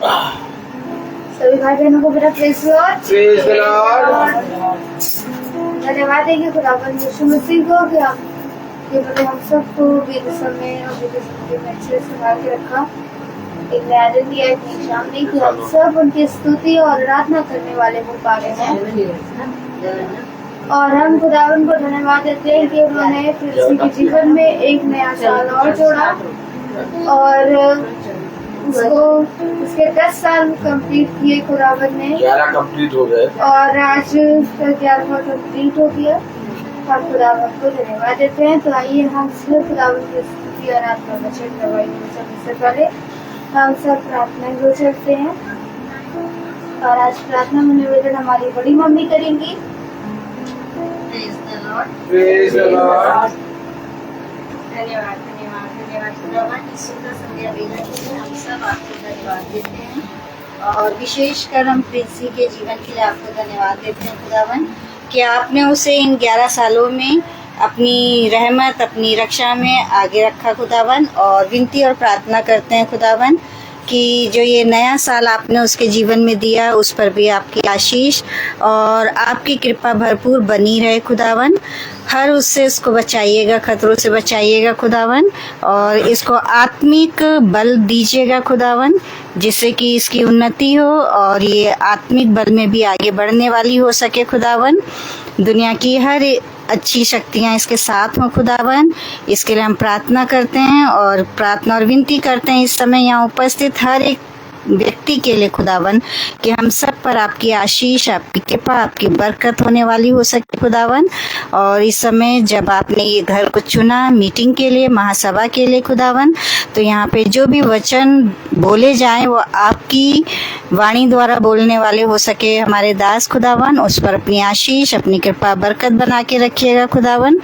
सभी भाई बहनों को मेरा प्रेज़ Praise the Lord. धन्यवाद है कि खुदावन यीशु मसीह को कि आप कि मतलब हम सबको बेटे समय और बेटे समय में अच्छे से संभाल के रखा। एक नया दिन दिया, एक नई शाम दी कि हम सब उनकी स्तुति और आराधना करने वाले हो पा रहे हैं। और हम खुदावन को धन्यवाद देते हैं कि उन्होंने पृथ्वी के जीवन में एक नया साल और जोड़ा और उसको उसके 10 साल कंप्लीट किए खुदावन ने। 11 कंप्लीट हो गए और आज 11वां कंप्लीट हो गया। हम खुदावन को धन्यवाद देते हैं। तो आइए हम सब खुदावन की स्तुति और आत्मा वचन गवाएंगे। सबसे पहले हम सब प्रार्थना को चलते हैं और आज प्रार्थना में निवेदन हमारी बड़ी मम्मी करेंगी। Praise the Lord. धन्यवाद धन्यवाद धन्यवाद खुदावन, इस सुंदर संध्या बेला के लिए हम सब आपको धन्यवाद देते हैं और विशेषकर हम प्रिंसी के जीवन के लिए आपको धन्यवाद देते हैं खुदावन कि आपने उसे इन 11 सालों में अपनी रहमत अपनी रक्षा में आगे रखा खुदावन। और विनती और प्रार्थना करते हैं खुदावन कि जो ये नया साल आपने उसके जीवन में दिया उस पर भी आपकी आशीष और आपकी कृपा भरपूर बनी रहे खुदावन। हर उससे इसको बचाइएगा, खतरों से बचाइएगा खुदावन और इसको आत्मिक बल दीजिएगा खुदावन, जिससे कि इसकी उन्नति हो और ये आत्मिक बल में भी आगे बढ़ने वाली हो सके खुदावन। दुनिया की हर अच्छी शक्तियाँ इसके साथ हों खुदावन। इसके लिए हम प्रार्थना करते हैं और प्रार्थना और विनती करते हैं इस समय यहाँ उपस्थित हर एक व्यक्ति के लिए खुदावन कि हम सब पर आपकी आशीष आपकी कृपा आपकी बरकत होने वाली हो सके खुदावन। और इस समय जब आपने ये घर को चुना मीटिंग के लिए महासभा के लिए खुदावन, तो यहाँ पे जो भी वचन बोले जाएं वो आपकी वाणी द्वारा बोलने वाले हो सके हमारे दास खुदावन। उस पर अपनी आशीष अपनी कृपा बरकत बना के रखिएगा खुदावन।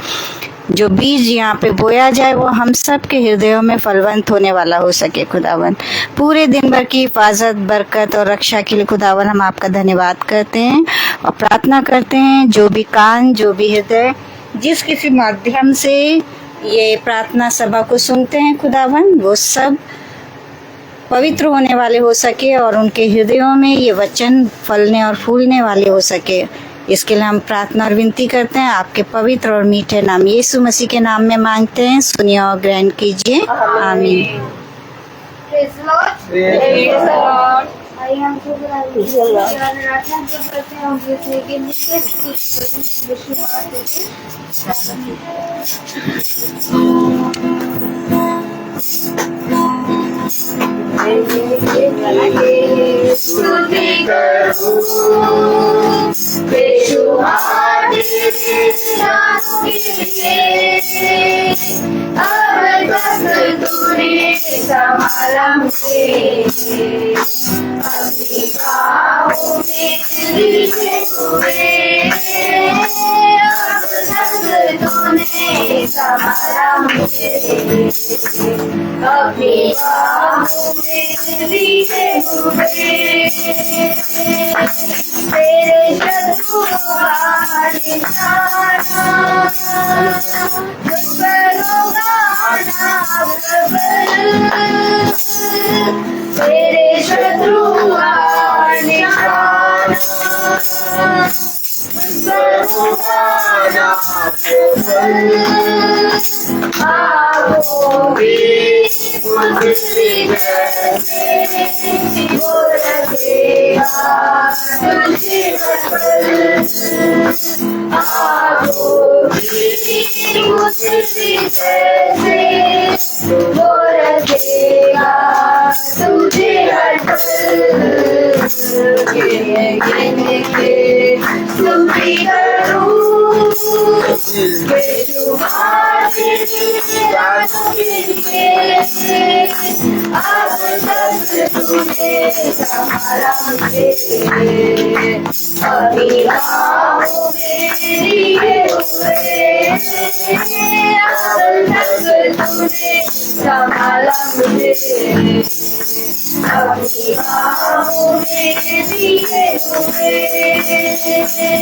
जो बीज यहाँ पे बोया जाए वो हम सब के हृदयों में फलवंत होने वाला हो सके खुदावन। पूरे दिन भर की हिफाजत बरकत और रक्षा के लिए खुदावन हम आपका धन्यवाद करते हैं और प्रार्थना करते हैं जो भी कान जो भी हृदय जिस किसी माध्यम से ये प्रार्थना सभा को सुनते हैं खुदावन, वो सब पवित्र होने वाले हो सके और उनके हृदयों में ये वचन फलने और फूलने वाले हो सके। इसके लिए हम प्रार्थना और विनती करते हैं आपके पवित्र और मीठे नाम यीशु मसीह के नाम में मांगते हैं। सुनिए और ग्रहण कीजिए, आमीन। Praise the Lord. Praise the Lord. आइए हम सब आराधना करते हैं हम यीशु के नीचे यीशु तेरे शत्रु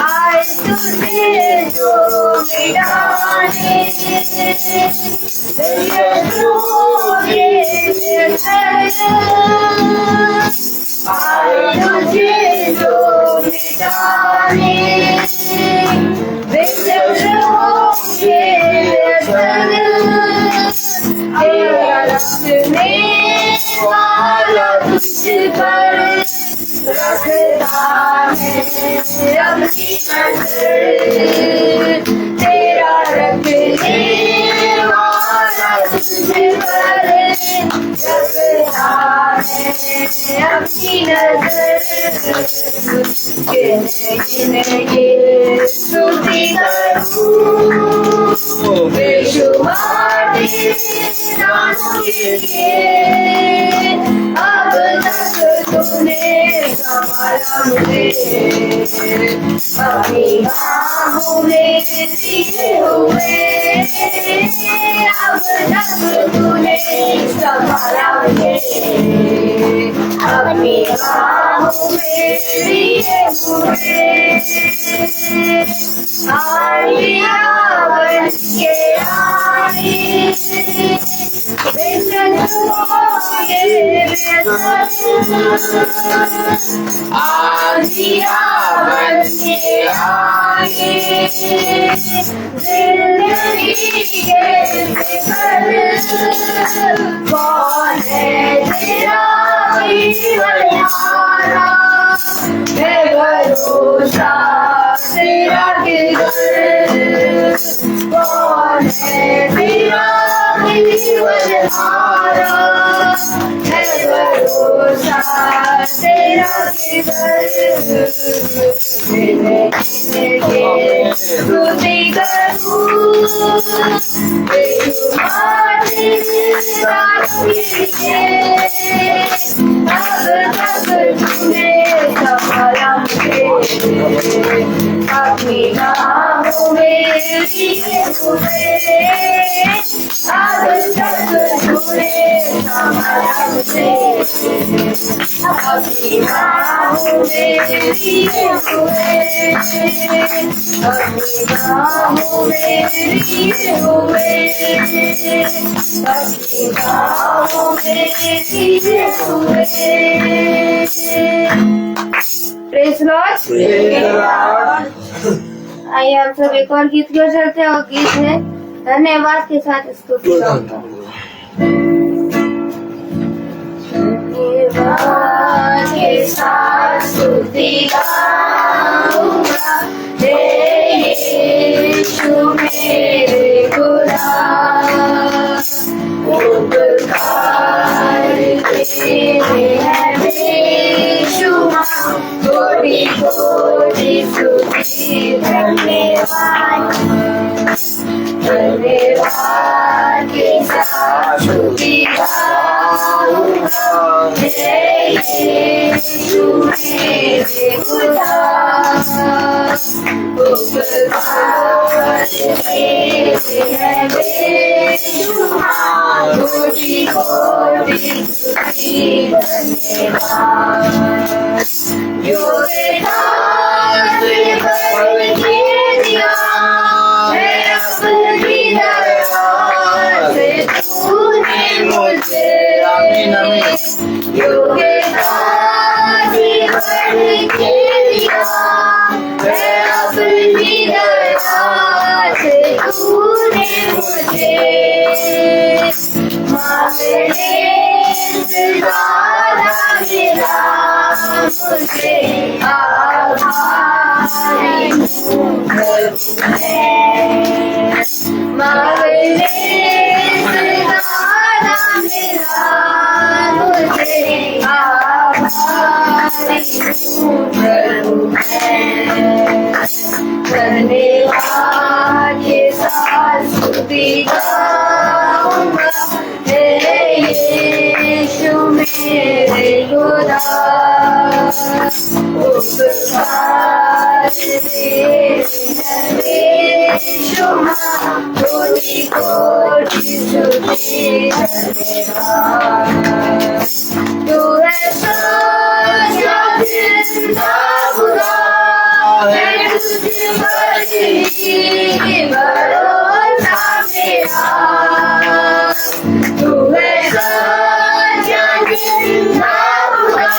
आए तुझे जो मिटाने शत्रु के मुझ पर रखता है अपनी नजर, तेरा रखने वाला मुझ पर रखता है अपनी नजर, ये स्तुति करूं बेशुमार दानों के लिए, अब तक तूने संभाला मुझे अपनी बाहों में लिए हुए, अब तक तूने संभाला मुझे अपनी बाहों में लिए हुए, आलिया बन के आई आलिया बन के आई जिंदगी के सिखर, कौन है तेरा जीवनहारा, है भरोसा तेरा किधर, कौन है तेरा जीवनहारा, है भरोसा तेरा किधर, स्तुति करूं बेशुमार दानों के लिए, अब तक तूने संभाला मुझे अपनी बाहों में लिए हुए, अब तक तूने संभाला मुझे अपनी बाहों में लिए हुए, अपनी बाहों में लिए हुए, अपनी बाहों में लिए हुए। Praise Lord. आइए हम सब एक और गीत की ओर चलते हैं, और गीत है धन्यवाद के साथ स्तुति गाऊंगा। धन्यवाद के साथ स्तुति गाऊंगा, हे यीशु मेरे खुदा, उपकार तेरे हैं बेशुमार, कोटि कोटि स्तुति धन्यवाद, धन्यवाद के साथ स्तुति गाऊंगा, हे यीशु मेरे खुदा, उपकार तेरे हैं बेशुमार, कोटि कोटि स्तुति धन्यवाद, जो बेदाग पर दिया है अपनी दया से तूने मुझे, जो बेदाग पर दिया है अपनी दया से तूने मुझे, मांगने से ज़्यादा मिला मुझे, आभारी हूँ मैं, मांगने से ज़्यादा मिला मुझे, आभारी हूँ मैं, धन्यवाद के साथ स्तुति गाऊंगा, हे यीशु मेरे खुदा, उपकार तेरे हैं बेशुमार, कोटि कोटि स्तुति धन्यवाद, तू है सच्चा जिंदा खुदा, है तुझ पर ही भरोसा मेरा, तू है सच्चा जिंदा खुदा,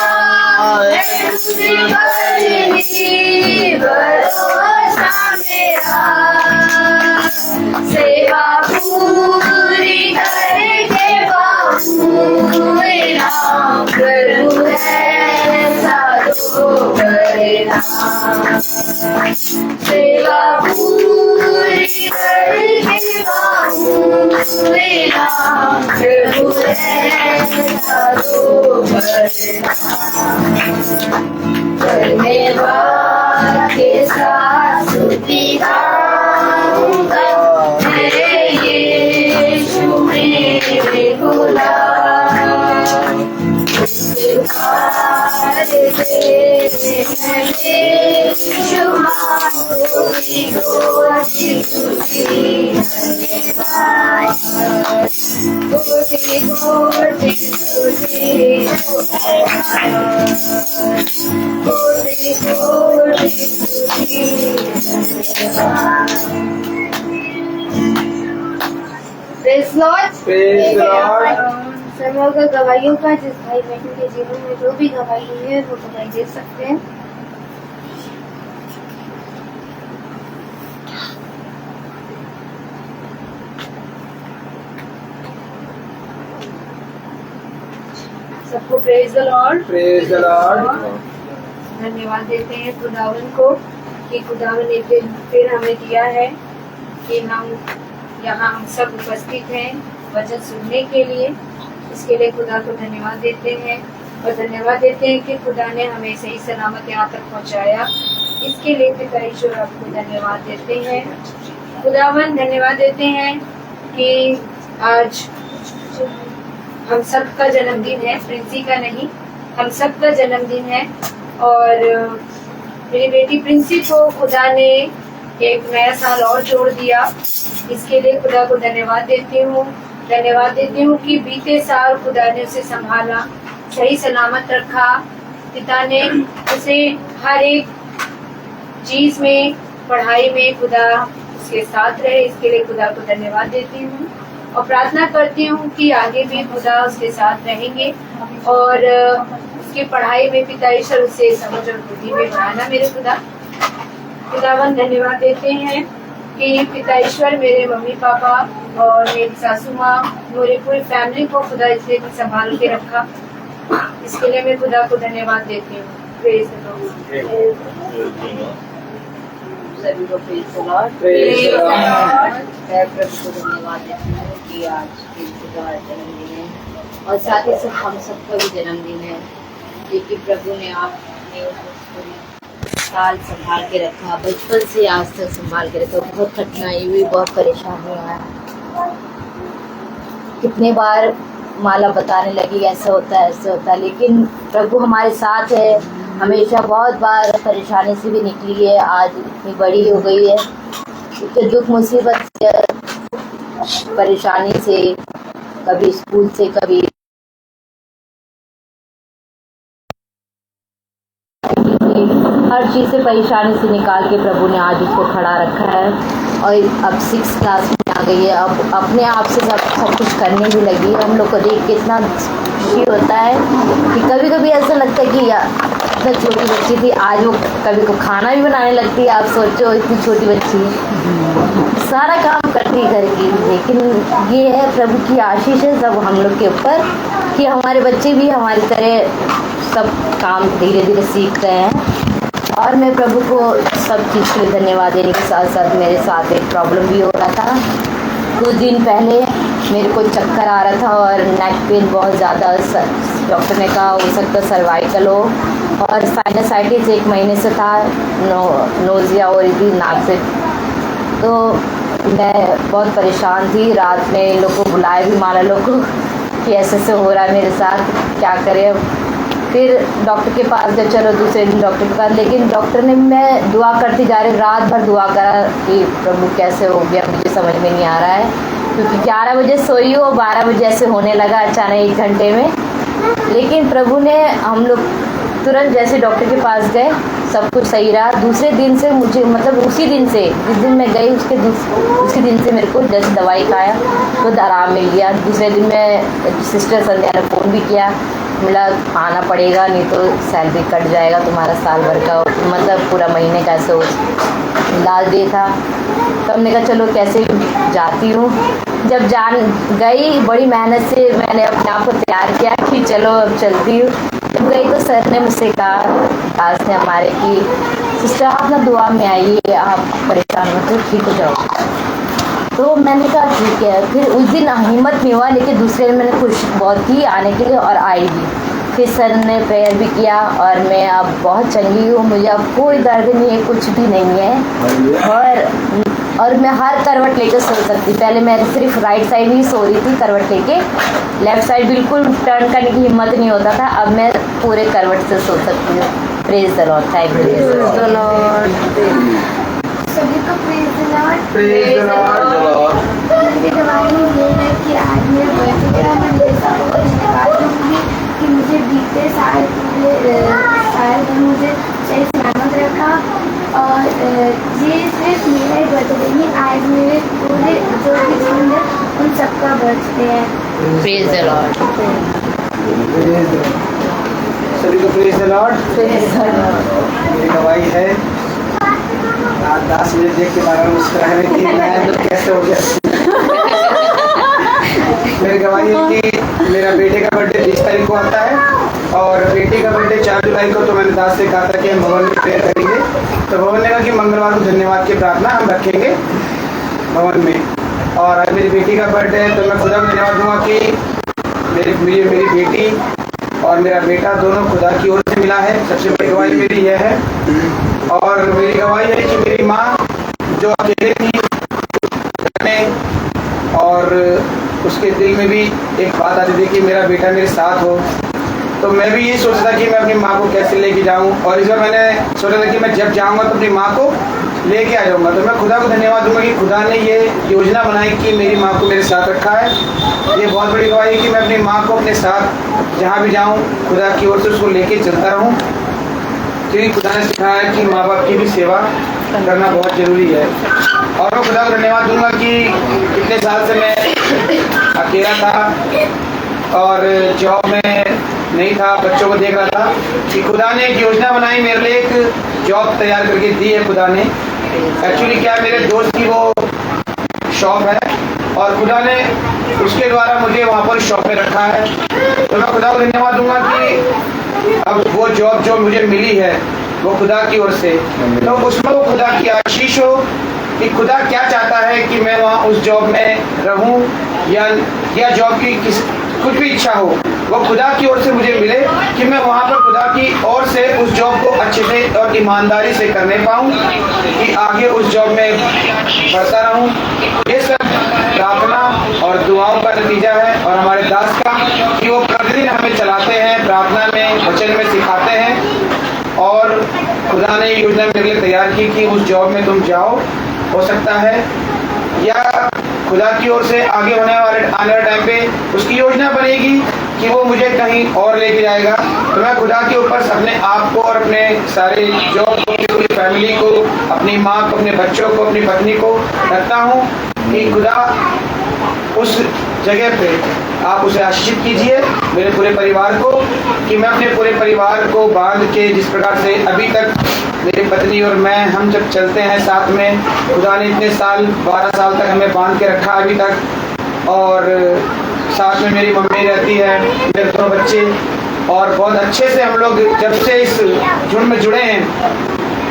है तुझ पर ही भरोसा मेरा, सेवा पूरी करके बाबू नाम करूँ सेवा पूरी करके बाहूला प्रभु ऐसा तो धन्यवाद के साथ स्तुति गाऊंगा हे यीशु मेरे गुलाम स्वीकार दे यीशु माधुरी गोदी तुझी धन्यवाद गोदी गोदी तुझी गोदी गोदी तुझी धन्यवाद। Praise Lord. Praise the Lord. समग्र गवाहियों का जिस भाई बहन के जीवन में जो भी गवाही है वो गवाही दे सकते हैं। सबको praise the Lord. Praise the Lord. धन्यवाद देते हैं खुदावन को कि खुदावन ने फिर हमें दिया है कि हम यहाँ हम सब उपस्थित हैं वचन सुनने के लिए। इसके लिए खुदा को धन्यवाद देते हैं और धन्यवाद देते हैं कि खुदा ने हमें सही सलामत यहाँ तक पहुँचाया। इसके लिए पिता ईश्वर आपको धन्यवाद देते हैं। खुदावन धन्यवाद देते हैं कि आज हम सब का जन्मदिन है, प्रिंसी का नहीं, हम सब का जन्मदिन है। और मेरी बेटी प्रिंसी को खुदा ने एक नया साल और जोड़ दिया। इसके लिए खुदा को धन्यवाद देती हूँ। धन्यवाद देती हूँ कि बीते साल खुदा ने उसे संभाला, सही सलामत रखा। पिता ने उसे हर एक चीज में, पढ़ाई में खुदा उसके साथ रहे। इसके लिए खुदा को धन्यवाद देती हूँ और प्रार्थना करती हूँ कि आगे भी खुदा उसके साथ रहेंगे और उसकी पढ़ाई में पिता ईश्वर उसे समझ और बुद्धि में बढ़ाना। मेरे खुदावन धन्यवाद देते हैं कि पिता ईश्वर मेरे मम्मी पापा और मेरी सासू माँ, मेरी पूरी फैमिली को खुदा इसलिए संभाल के रखा। इसके लिए मैं खुदा को धन्यवाद देती हूँ। Praise the Lord. सभी को praise the Lord. Praise the Lord. मैं प्रभु को धन्यवाद देती हूँ कि आज प्रिंसी का जन्मदिन है और साथ ही साथ हम सबका भी जन्मदिन है। क्योंकि प्रभु ने आपने उसको साल संभाल के रखा, बचपन से आज तक संभाल के रखा। बहुत कठिनाई हुई, बहुत परेशानी हुआ। कितने बार माला बताने लगी ऐसा होता है ऐसा होता है, लेकिन प्रभु हमारे साथ है हमेशा। बहुत बार परेशानी से भी निकली है, आज इतनी बड़ी हो गई है। इतने दुख मुसीबत से, परेशानी से, कभी स्कूल से, कभी हर चीज़ से परेशानी से निकाल के प्रभु ने आज उसको खड़ा रखा है और अब 6th क्लास में आ गई है। अब अपने आप से सब कुछ करने भी लगी है। हम लोग को देख के इतना खुशी होता है कि कभी कभी ऐसा लगता है कि यार इतना छोटी बच्ची थी, आज वो कभी को खाना भी बनाने लगती है। आप सोचो इतनी छोटी बच्ची सारा काम करती है घर की। लेकिन ये है प्रभु की आशीष है सब हम लोग के ऊपर कि हमारे बच्चे भी हमारी तरह सब काम धीरे धीरे सीख रहे हैं। और मैं प्रभु को सब चीज़ के लिए धन्यवाद देने के साथ साथ मेरे साथ एक प्रॉब्लम भी हो रहा था। कुछ दिन पहले मेरे को चक्कर आ रहा था और नेक पेन बहुत ज़्यादा। डॉक्टर ने कहा हो सकता सर्वाइकल हो और साइनसाइटिस 1 महीने से था। नोजिया हो रही थी नाक से। तो मैं बहुत परेशान थी। रात में इन लोग को बुलाए भी, माला लोग को, कि ऐसे हो रहा है मेरे साथ, क्या करें। फिर डॉक्टर के पास गए, चलो दूसरे दिन डॉक्टर के पास। लेकिन डॉक्टर ने, मैं दुआ करती जा रही, रात भर दुआ करा कि प्रभु कैसे हो गया मुझे समझ में नहीं आ रहा है। क्योंकि 11 बजे सोई हो, 12 बजे ऐसे होने लगा अचानक 1 घंटे में। लेकिन प्रभु ने, हम लोग तुरंत जैसे डॉक्टर के पास गए सब कुछ सही रहा। दूसरे दिन से मुझे, मतलब उसी दिन से, जिस दिन मैं गई उसी दिन से मेरे को जैसे दवाई खाया तो आराम मिल गया। दूसरे दिन मैं सिस्टर संध्या ने फ़ोन भी किया, बोला आना पड़ेगा नहीं तो सैलरी कट जाएगा तुम्हारा साल भर का, मतलब पूरा महीने का ऐसे लास्ट डे था। तो हमने कहा चलो कैसे जाती हूँ। जब जान गई, बड़ी मेहनत से मैंने अपने आप को तैयार किया कि चलो अब चलती हूँ। जब गई तो सर ने मुझसे कहा, आज ने हमारे कि सिस्टर आप ना दुआ में आइए, आप परेशान मत हो, ठीक हो जाओ। तो मैंने कहा ठीक है। फिर उस दिन हिम्मत नहीं हुआ, लेकिन दूसरे दिन मैंने कोशिश बहुत की आने के लिए और आई भी। फिर सर ने प्रेयर भी किया और मैं अब बहुत चंगी हूँ, मुझे अब कोई दर्द नहीं है, कुछ भी नहीं है। और मैं हर करवट लेकर सो सकती। पहले मैं सिर्फ राइट साइड ही सो रही थी करवट लेके, लेफ्ट साइड बिल्कुल टर्न करने की हिम्मत नहीं होता था। अब मैं पूरे करवट से सो सकती हूँ। Praise the Lord, thank you सभी को praise the Lord. Praise the Lord. मेरी गवाही ये है कि आज मेरा बर्थडे है। मैं मेरे साथ बहुत धन्यवाद दूँगी कि मुझे बीते साल में मुझे सही सलामत रखा। और ये सिर्फ मेरा ही बर्थडे नहीं, आज मेरे पूरे जो भी लोग हैं उन सबका बर्थडे है। Praise the Lord. Praise the Lord. सभी को प्रेज द लॉर्ड। मेरी गवाही है, आज 10 मिनट देख के बार मुस्कुरा रहे कि मैं तो कैसे हो गया। मेरी गवाही है कि मेरा बेटे का बर्थडे 20 तारीख को आता है और बेटी का बर्थडे 4 जुलाई को। तो मैंने दास से कहा था कि हम भवन में प्रेयर करेंगे, तो भवन ने कहा कि मंगलवार को धन्यवाद की प्रार्थना हम रखेंगे भवन में। और आज मेरी बेटी का बर्थडे है, तो मैं खुदा को धन्यवाद दूंगा कि मेरी बेटी और मेरा बेटा दोनों खुदा की ओर से मिला है। सबसे बड़ी गवाही मेरी यह है। और मेरी गवाही है कि मेरी माँ जो अकेले थी घर में, और उसके दिल में भी एक बात आती थी कि मेरा बेटा मेरे साथ हो, तो मैं भी ये सोचता था कि मैं अपनी माँ को कैसे लेके जाऊँ। और इस बार मैंने सोचा था कि मैं जब जाऊँगा तो अपनी माँ को लेके आ जाऊँगा। तो मैं खुदा को धन्यवाद दूंगा कि खुदा ने ये योजना बनाई कि मेरी माँ को मेरे साथ रखा है। ये बहुत बड़ी गवाही है कि मैं अपनी माँ को अपने साथ जहाँ भी जाऊँ खुदा की ओर से उसको लेके चलता रहूँ, क्योंकि खुदा ने सिखाया है कि माँ बाप की भी सेवा करना बहुत ज़रूरी है। और मैं खुदा को धन्यवाद दूंगा कि इतने साल से मैं अकेला था और जॉब में नहीं था, बच्चों को देख रहा था, कि खुदा ने एक योजना बनाई, मेरे लिए एक जॉब तैयार करके दी है खुदा ने। एक्चुअली क्या है, मेरे दोस्त की वो शॉप है और खुदा ने उसके द्वारा मुझे वहाँ पर शॉप में रखा है। तो मैं खुदा को धन्यवाद दूंगा कि अब वो जॉब जो मुझे मिली है वो खुदा की ओर से, तो उसमें वो खुदा की आशीष हो कि खुदा क्या चाहता है कि मैं वहाँ उस जॉब में रहूँ या जॉब की कुछ भी इच्छा हो वो खुदा की ओर से मुझे मिले, कि मैं वहाँ पर खुदा की ओर से उस जॉब को अच्छे से और ईमानदारी से करने पाऊँ, कि आगे उस जॉब में बढ़ता रहूँ। ये सब प्रार्थना और दुआओं का नतीजा है और हमारे दास का, कि वो प्रतिदिन हमें चलाते हैं, प्रार्थना में वचन में सिखाते हैं। और खुदा ने ये योजना मेरे लिए तैयार की कि उस जॉब में तुम जाओ, हो सकता है या खुदा की ओर से आगे आने वाले टाइम पे उसकी योजना बनेगी कि वो मुझे कहीं और लेके जाएगा। तो मैं खुदा के ऊपर अपने आप को और अपने सारे जॉब को, पूरी फैमिली को, अपनी माँ को, अपने बच्चों को, अपनी पत्नी को रखता हूँ कि खुदा उस जगह पे आप उसे आशीषित कीजिए, मेरे पूरे परिवार को, कि मैं अपने पूरे परिवार को बांध के, जिस प्रकार से अभी तक मेरी पत्नी और मैं हम जब चलते हैं साथ में, खुदा ने इतने साल 12 साल तक हमें बांध के रखा अभी तक। और साथ में मेरी मम्मी रहती है, मेरे 2 बच्चे, और बहुत अच्छे से हम लोग जब से इस झुंड में जुड़े हैं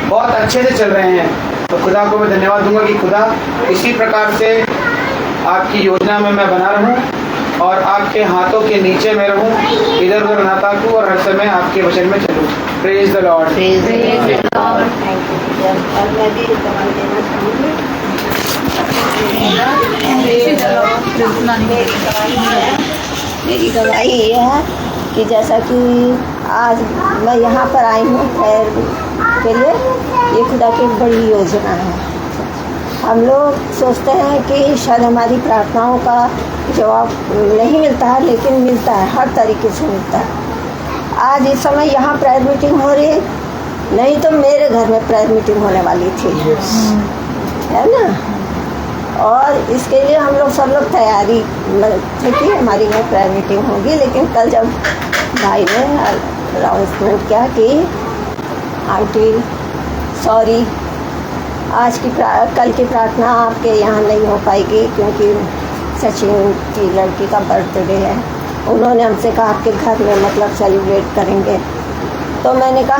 बहुत अच्छे से चल रहे हैं। तो खुदा को मैं धन्यवाद दूंगा कि खुदा इसी प्रकार से आपकी योजना में मैं बना रहूं और आपके हाथों के नीचे मैं रहूं, इधर उधर ना ताकूं और हर समय आपके वचन में चलूं। Praise the Lord. Praise the Lord. Thank you. और मैं भी गवाही देना चाहूँगी। मेरी गवाही ये है कि जैसा कि आज मैं यहाँ पर आई हूँ प्रेयर के लिए, ये खुदा की एक बड़ी योजना है। हम लोग सोचते हैं कि शायद हमारी प्रार्थनाओं का जवाब नहीं मिलता है, लेकिन मिलता है, हर तरीके से मिलता है। आज इस समय यहाँ प्रेयर मीटिंग हो रही है, नहीं तो मेरे घर में प्रेयर मीटिंग होने वाली थी, है ना। और इसके लिए हम लोग सब लोग तैयारी थे कि हमारी घर प्रेयर मीटिंग होगी। लेकिन कल जब भाई ने अनाउंसमेंट किया कि आंटी सॉरी, कल की प्रार्थना आपके यहाँ नहीं हो पाएगी क्योंकि सचिन की लड़की का बर्थडे है। उन्होंने हमसे कहा आपके घर में मतलब सेलिब्रेट करेंगे, तो मैंने कहा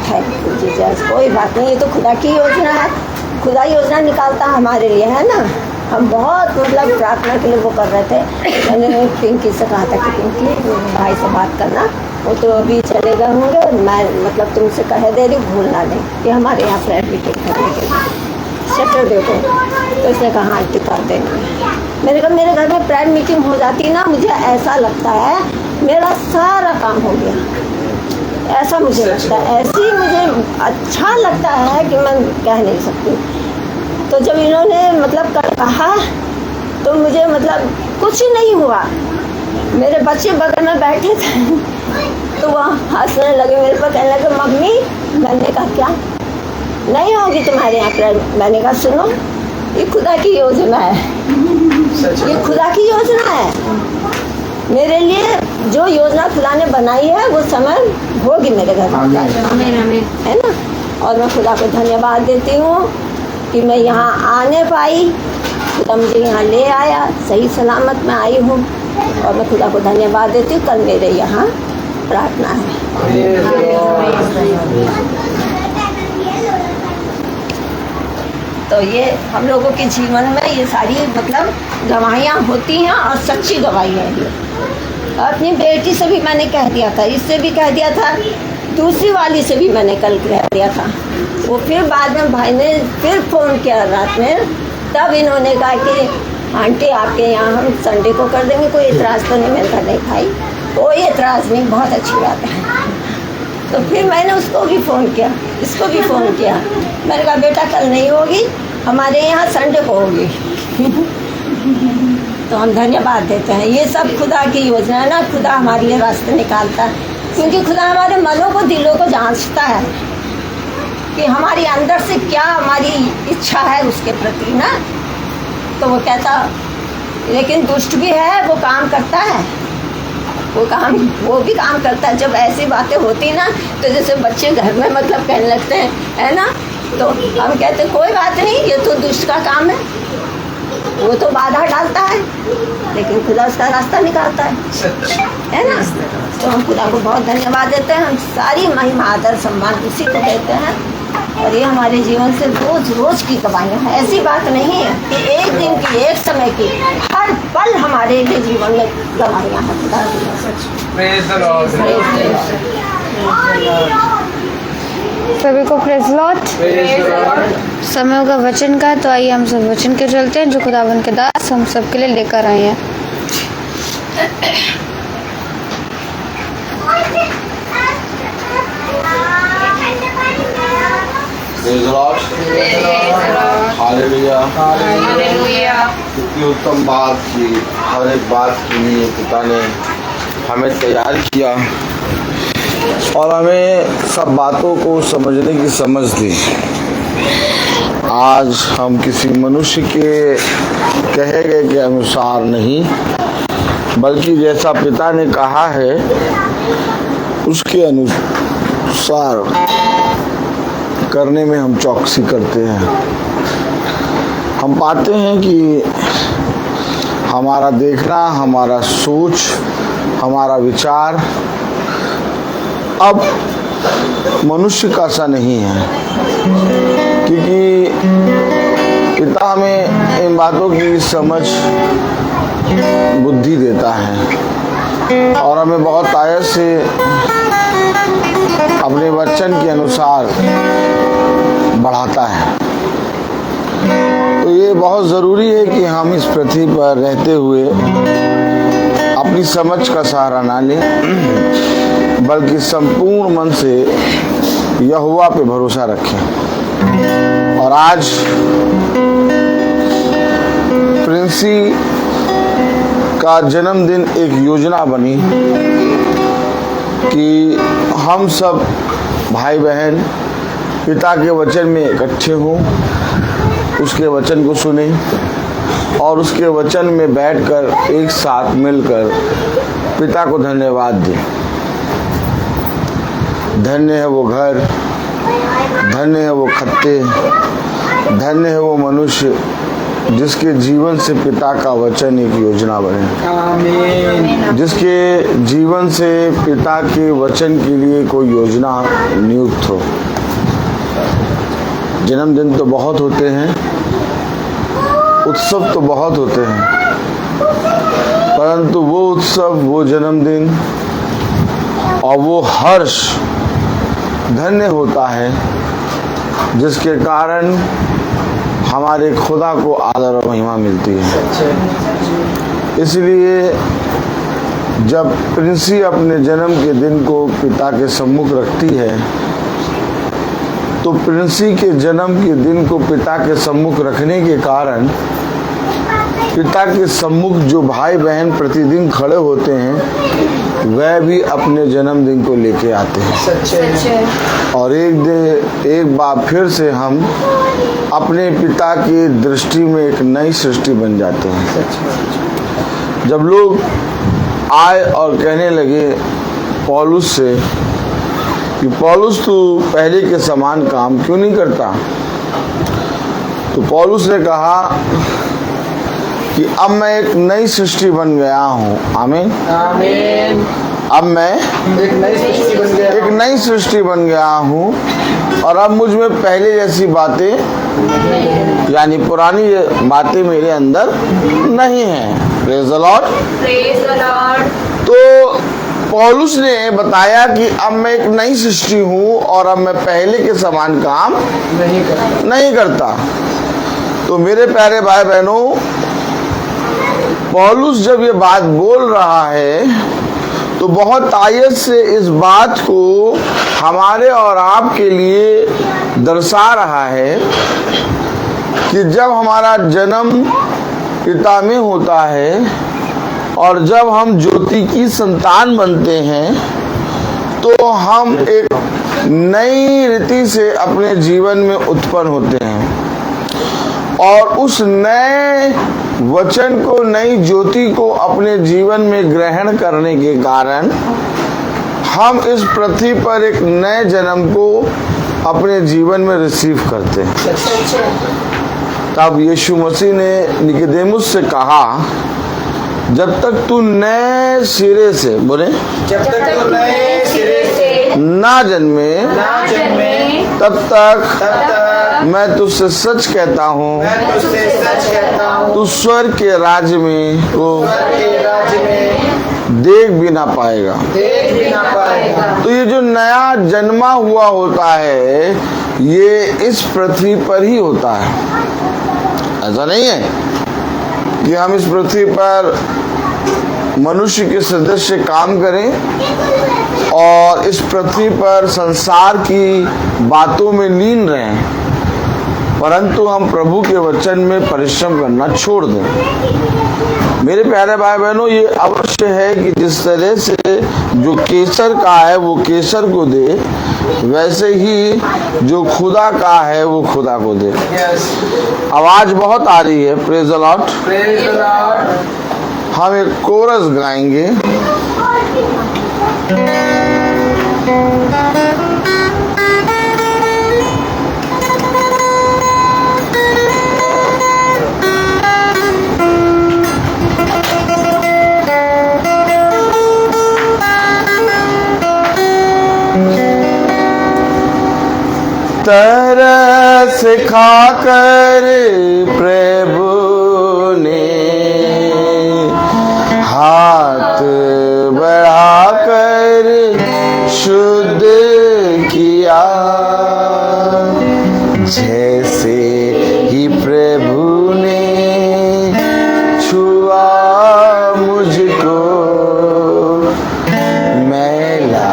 थैंक यू जीसस, कोई बात नहीं, ये तो खुदा की योजना है, खुदा योजना निकालता हमारे लिए, है ना। हम बहुत मतलब प्रार्थना के लिए वो कर रहे थे। मैंने पिंकी से कहा था कि पिंकी भाई से बात करना, वो तो अभी चले गए होंगे, मैं मतलब तुमसे कह दे रही हूँ, भूलना नहीं कि हमारे यहाँ प्रेयर मीटिंग करने के लिए सैटरडे को। तो उसने कहा आंटी कर देंगे। मैंने कहा मेरे घर में प्रेयर मीटिंग हो जाती ना, मुझे ऐसा लगता है मेरा सारा काम हो गया, ऐसा मुझे लगता है, ऐसी मुझे अच्छा लगता है कि मैं कह नहीं सकती। तो जब इन्होंने मतलब कहा तो मुझे मतलब कुछ नहीं हुआ। मेरे बच्चे बगल में बैठे थे तो वह हंसने लगे मेरे पर, कहने लगे मम्मी। मैंने कहा क्या नहीं होगी तुम्हारे यहाँ प्रेयर? मैंने कहा सुनो, ये खुदा की योजना है, ये खुदा की योजना है मेरे लिए। जो योजना खुदा ने बनाई है वो समय होगी मेरे घर में, है ना। और मैं खुदा को धन्यवाद देती हूँ कि मैं यहाँ आने पाई, खुदा मुझे यहाँ ले आया, सही सलामत मैं आई हूँ, और मैं खुदा को धन्यवाद देती हूँ। कल मेरे यहाँ प्रार्थना है। तो ये हम लोगों के जीवन में ये सारी मतलब दवाइयाँ होती हैं और सच्ची दवाइयाँ हैं। अपनी बेटी से भी मैंने कह दिया था, इससे भी कह दिया था, दूसरी वाली से भी मैंने कल कह दिया था। वो फिर बाद में भाई ने फिर फ़ोन किया रात में, तब इन्होंने कहा कि आंटी आपके यहाँ हम संडे को कर देंगे, कोई एतराज़ तो नहीं। मैंने कहा नहीं भाई कोई एतराज़ नहीं, बहुत अच्छी बात है। तो फिर मैंने उसको भी फ़ोन किया, इसको भी फ़ोन किया। मैंने कहा बेटा कल नहीं होगी, हमारे यहाँ संडे को होगी। तो हम धन्यवाद देते हैं, ये सब खुदा की योजना है ना, खुदा हमारे लिए रास्ते निकालता है, क्योंकि खुदा हमारे मनों को दिलों को जांचता है कि हमारी अंदर से क्या हमारी इच्छा है उसके प्रति ना। तो वो कहता, लेकिन दुष्ट भी है, वो काम करता है, वो भी काम करता है। जब ऐसी बातें होती ना, तो जैसे बच्चे घर में मतलब कहने लगते हैं, है ना, तो हम कहते कोई बात नहीं, ये तो दुष्ट का काम है, वो तो बाधा डालता है, लेकिन खुदा उसका रास्ता निकालता है ना। तो हम खुदा को बहुत धन्यवाद देते हैं, हम सारी महिमा आदर सम्मान उसी को देते हैं। और ये हमारे जीवन से रोज रोज की दवाइयाँ हैं, ऐसी बात नहीं है कि एक दिन की, एक समय की, हर पल हमारे लिए जीवन में दवाइयाँ हैं। सभी को प्रेज़ लॉर्ड। समय होगा वचन का, तो आइए हम सब वचन के चलते हैं जो खुदावन के दास हम सब के लिए लेकर आए हैं। हालेलुया। कितनी उत्तम बात की, हर एक बात के लिए पिता ने हमें तैयार किया और हमें सब बातों को समझने की समझ दी। आज हम किसी मनुष्य के कहे गए के अनुसार नहीं, बल्कि जैसा पिता ने कहा है उसके अनुसार करने में हम चौकसी करते हैं। हम पाते हैं कि हमारा देखना, हमारा सोच, हमारा विचार अब मनुष्य का सा नहीं है, क्योंकि पिता हमें इन बातों की समझ बुद्धि देता है और हमें बहुत आयत से अपने वचन के अनुसार बढ़ाता है। तो ये बहुत ज़रूरी है कि हम इस पृथ्वी पर रहते हुए अपनी समझ का सहारा ना लें, बल्कि संपूर्ण मन से यहोवा पे भरोसा रखें। और आज प्रिंसी का जन्मदिन एक योजना बनी कि हम सब भाई बहन पिता के वचन में इकट्ठे हों, उसके वचन को सुने और उसके वचन में बैठकर एक साथ मिलकर पिता को धन्यवाद दें। धन्य है वो घर, धन्य है वो खत्ते, धन्य है वो मनुष्य जिसके जीवन से पिता का वचन एक योजना बने, आमीन। जिसके जीवन से पिता के वचन के लिए कोई योजना नियुक्त हो। जन्मदिन तो बहुत होते हैं, उत्सव तो बहुत होते हैं, परंतु वो उत्सव, वो जन्मदिन और वो हर्ष धन्य होता है जिसके कारण हमारे खुदा को आदर और महिमा मिलती है। इसलिए जब प्रिंसी अपने जन्म के दिन को पिता के सम्मुख रखती है, तो प्रिंसी के जन्म के दिन को पिता के सम्मुख रखने के कारण पिता के सम्मुख जो भाई बहन प्रतिदिन खड़े होते हैं, वह भी अपने जन्मदिन को लेके आते हैं। और एक बार फिर से हम अपने पिता की दृष्टि में एक नई सृष्टि बन जाते हैं। जब लोग आए और कहने लगे पौलुस से कि पौलुस तू पहले के समान काम क्यों नहीं करता, तो पौलुस ने कहा कि अब मैं एक नई सृष्टि बन गया हूँ। आमीन, आमीन। अब मैं एक नई सृष्टि बन गया, एक नई सृष्टि बन गया हूँ और अब मुझ में पहले जैसी बातें यानी पुरानी बातें मेरे अंदर नहीं हैं। Praise the Lord. तो पौलुस ने बताया कि अब मैं एक नई सृष्टि हूँ और अब मैं पहले के समान काम नहीं करता। तो मेरे प्यारे भाई बहनों, पौलुस जब ये बात बोल रहा है तो बहुत आयत से इस बात को हमारे और आपके लिए दर्शा रहा है कि जब हमारा जन्म पिता में होता है और जब हम ज्योति की संतान बनते हैं, तो हम एक नई रीति से अपने जीवन में उत्पन्न होते हैं और उस नए वचन को, नई ज्योति को अपने जीवन में ग्रहण करने के कारण हम इस पृथ्वी पर एक नए जन्म को अपने जीवन में रिसीव करते हैं। तब यीशु मसीह ने निकोदेमुस से कहा, जब तक तू नए सिरे से, बोले, जब तक तू नए सिरे से ना जन्मे तब तक मैं तुझसे सच कहता हूँ, तू स्वर्ग के राज्य में देख भी ना पाएगा। तो ये जो नया जन्मा हुआ होता है, ये इस पृथ्वी पर ही होता है। ऐसा नहीं है कि हम इस पृथ्वी पर मनुष्य के सदस्य काम करें और इस पृथ्वी पर संसार की बातों में लीन रहें, परंतु हम प्रभु के वचन में परिश्रम करना छोड़ दें। मेरे प्यारे भाई बहनों, ये अवश्य है कि जिस तरह से जो केसर का है वो केसर को दे, वैसे ही जो खुदा का है वो खुदा को दे। आवाज बहुत आ रही है। Praise the Lord. हम एक कोरस गाएंगे। तरस खाकर प्रभु ने हाथ बढ़ाकर शुद्ध किया, जैसे ही प्रभु ने छुआ मुझको, मैला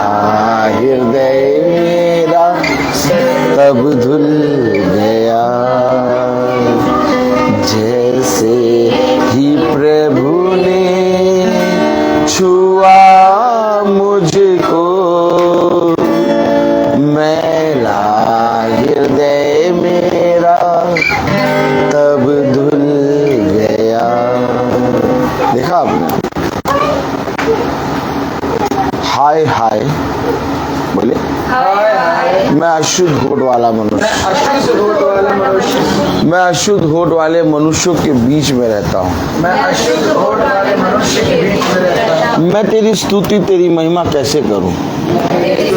हृदय मेरा तब धुल गया, जैसे ही प्रभु ने छुआ मुझको, मैला हृदय मेरा तब धुल गया। देखा आपने? हाय हाय बोले, हाय हाय मैं अशुद्ध होठ वाला मनुष्य, अशुद्ध होठ वाला मनुष्य, मैं अशुद्ध होठ वाले मनुष्यों के बीच में रहता हूँ। मैं अशुद्ध होठ वाले मनुष्य के बीच में रहता हूँ। मैं तेरी स्तुति तेरी महिमा कैसे करूँ? तेरी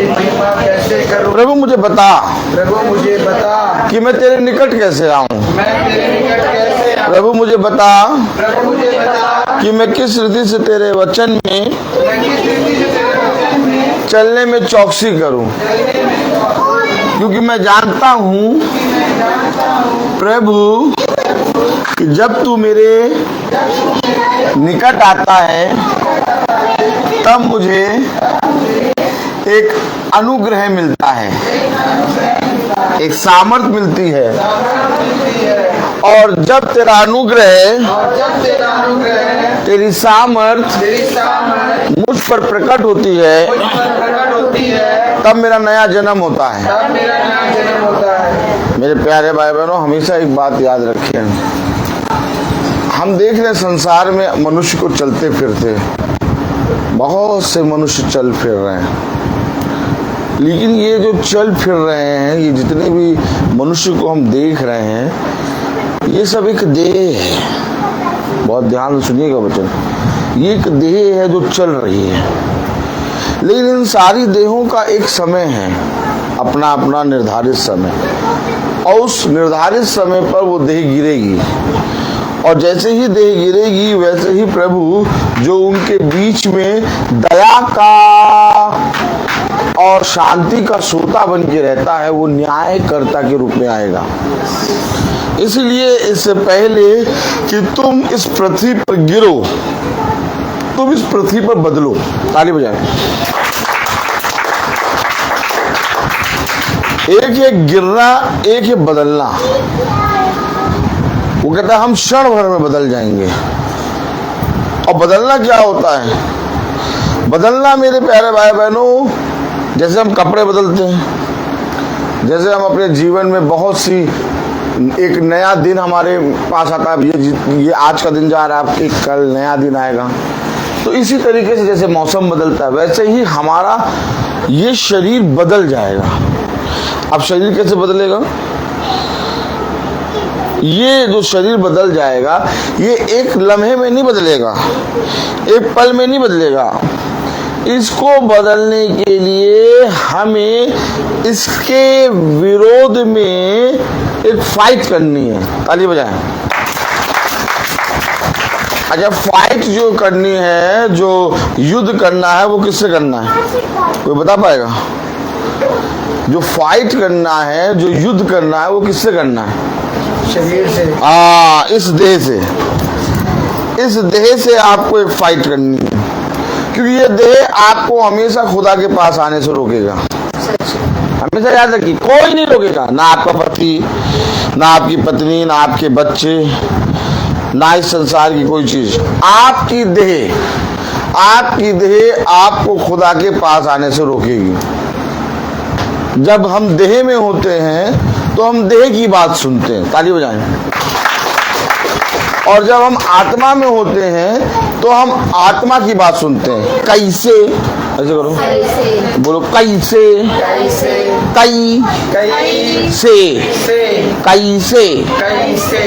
महिमा कैसे करूँ? प्रभु मुझे बता, प्रभु मुझे बता कि मैं तेरे निकट कैसे आऊँ। मैं तेरे निकट कैसे आऊँ? प्रभु मुझे बता प्रभु मुझे बता कि मैं किस रीति से तेरे वचन में मैं किस रीति से तेरे वचन में चलने में चौकसी करूँ, क्योंकि मैं जानता हूँ प्रभु कि जब तू मेरे निकट आता है तब मुझे एक अनुग्रह मिलता है, एक सामर्थ मिलती है, और जब तेरा अनुग्रह और जब तेरा अनुग्रह तेरी सामर्थ तेरी सामर्थ मुझ पर प्रकट होती है मुझ पर प्रकट होती है, तब मेरा नया जन्म होता है। तब मेरा नया जन्म होता है। मेरे प्यारे भाई बहनों, हमेशा एक बात याद रखिए, हम देख रहे हैं संसार में मनुष्य को चलते फिरते, बहुत से मनुष्य चल फिर रहे हैं, लेकिन ये जो चल फिर रहे हैं, ये जितने भी मनुष्य को हम देख रहे हैं, ये सब एक देह है। बहुत ध्यान से सुनिएगा वचन, ये एक देह है जो चल रही है, लेकिन इन सारी देहों का एक समय है, अपना अपना निर्धारित समय, और उस निर्धारित समय पर वो देह गिरेगी, और जैसे ही देह गिरेगी वैसे ही प्रभु जो उनके बीच में दया का और शांति का सोता बन के रहता है, वो न्यायकर्ता के रूप में आएगा। इसलिए इससे पहले कि तुम इस पृथ्वी पर गिरो, तुम इस पृथ्वी पर बदलो। ताली बजाएं। एक है गिरना, एक है बदलना। वो कहता है हम क्षण भर में बदल जाएंगे। और बदलना क्या होता है? बदलना मेरे प्यारे भाई बहनों, जैसे हम कपड़े बदलते हैं, जैसे हम अपने जीवन में बहुत सी, एक नया दिन हमारे पास आता है, ये आज का दिन जा रहा है, आपके कल नया दिन आएगा। तो इसी तरीके से जैसे मौसम बदलता है, वैसे ही हमारा ये शरीर बदल जाएगा। अब शरीर कैसे बदलेगा? ये जो शरीर बदल जाएगा, ये एक लम्हे में नहीं बदलेगा, एक पल में नहीं बदलेगा। इसको बदलने के लिए हमें इसके विरोध में एक फाइट करनी है। ताली बजाएं। अच्छा, फाइट जो करनी है, जो युद्ध करना है, वो किससे करना है? कोई बता पाएगा? जो फाइट करना है, जो युद्ध करना है, वो किससे करना है? शरीर से। इस देह से। इस देह से आपको एक फाइट करनी है, क्योंकि ये देह आपको हमेशा खुदा के पास आने से रोकेगा। हमेशा याद रखिए, कोई नहीं रोकेगा, ना आपका पति, ना आपकी पत्नी, ना आपके बच्चे, ना इस संसार की कोई चीज। आपकी देह आपको खुदा के पास आने से रोकेगी। जब हम देह में होते हैं तो हम देह की बात सुनते हैं। ताली बजाएं। और जब हम आत्मा में होते हैं तो हम आत्मा की बात सुनते हैं। कैसे? ऐसे करो, बोलो कैसे, कैसे।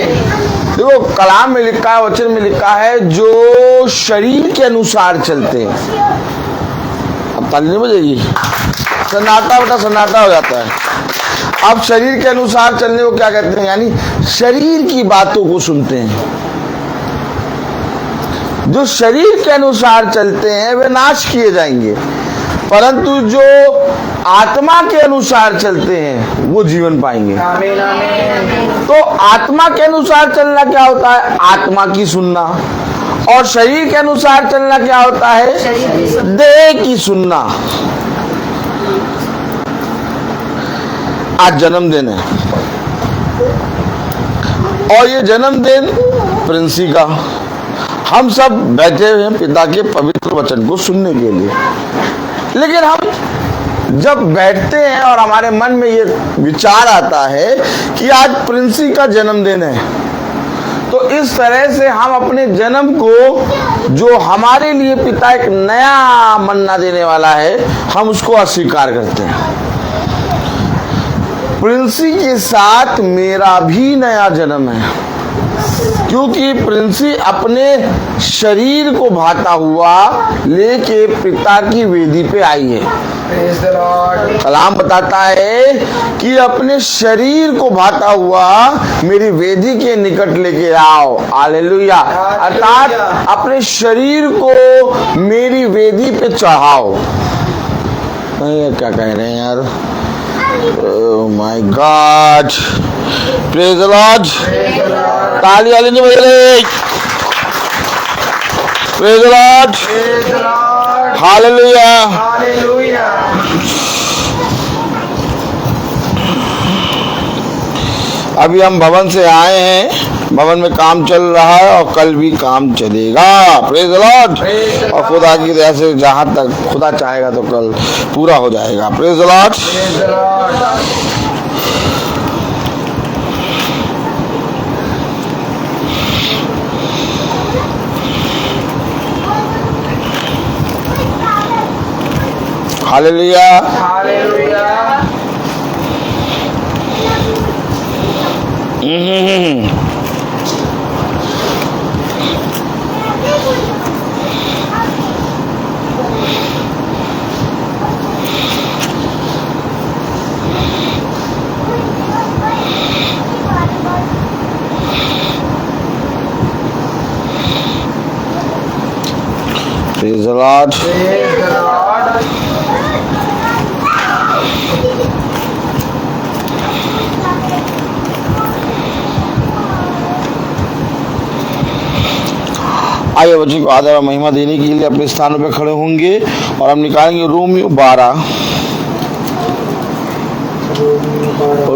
देखो कलाम में लिखा है, वचन में लिखा है, जो शरीर के अनुसार चलते हैं। अब ताली नहीं बजेगी, सन्नाटा बेटा सन्नाटा हो जाता है। अब शरीर के अनुसार चलने को क्या कहते हैं? यानी शरीर की बातों को सुनते हैं। जो शरीर के अनुसार चलते हैं वे नाश किए जाएंगे, परंतु जो आत्मा के अनुसार चलते हैं वो जीवन पाएंगे। आमीन, आमीन। तो आत्मा के अनुसार चलना क्या होता है? आत्मा की सुनना। और शरीर के अनुसार चलना क्या होता है? देह की सुनना। आज जन्मदिन है, और ये जन्मदिन प्रिंसी का। हम सब बैठे हुए हैं पिता के पवित्र वचन को सुनने के लिए, लेकिन हम जब बैठते हैं और हमारे मन में ये विचार आता है कि आज प्रिंसी का जन्मदिन है, तो इस तरह से हम अपने जन्म को, जो हमारे लिए पिता एक नया मन्ना देने वाला है, हम उसको अस्वीकार करते हैं। प्रिंसी के साथ मेरा भी नया जन्म है, क्योंकि प्रिंसी अपने शरीर को भाता हुआ लेके पिता की वेदी पे आई है। Praise the Lord. कलाम बताता है कि अपने शरीर को भाता हुआ मेरी वेदी के निकट लेके आओ। हालेलुया। अर्थात अपने शरीर को मेरी वेदी पे चढ़ाओ। नहीं, क्या कह रहे हैं यार? Oh my God, praise the Lord. ताली वाली नहीं बज रही। Praise the Lord, Praise the Lord. Hallelujah. Hallelujah. अभी हम भवन से आए हैं, भवन में काम चल रहा है और कल भी काम चलेगा। Praise the Lord. और खुदा की दया से जहाँ तक खुदा चाहेगा तो कल पूरा हो जाएगा। Praise the Lord. Praise the Lord. Hallelujah. Hallelujah. Praise the Lord. Praise the Lord. आइए बच्चों को आदर और महिमा देने के लिए अपने स्थानों पर खड़े होंगे और हम निकालेंगे रोमियो 12।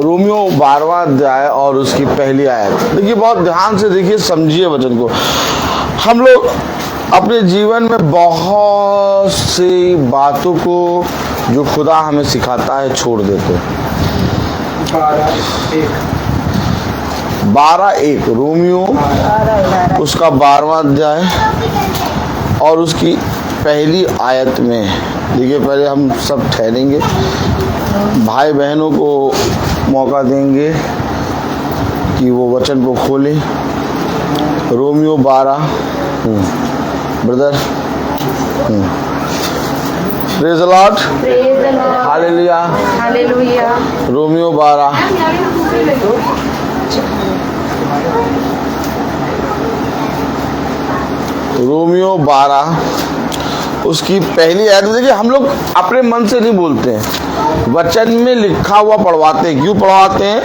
रोमियो 12वां अध्याय और उसकी पहली आयत। देखिए, बहुत ध्यान से देखिए, समझिए वचन को। हम लोग अपने जीवन में बहुत सी बातों को जो खुदा हमें सिखाता है छोड़ देते हैं। 12:1 रोमियो उसका 12वां अध्याय और उसकी पहली आयत में देखिए। पहले हम सब ठहरेंगे, भाई बहनों को मौका देंगे कि वो वचन को खोलें। Romeo 12 brother. Praise the Lord, hallelujah. Hallelujah. Romeo 12 Romeo 12 उसकी पहली आयत। देखिए, हम लोग अपने मन से नहीं बोलते हैं, वचन में लिखा हुआ पढ़वाते हैं। क्यों पढ़वाते हैं?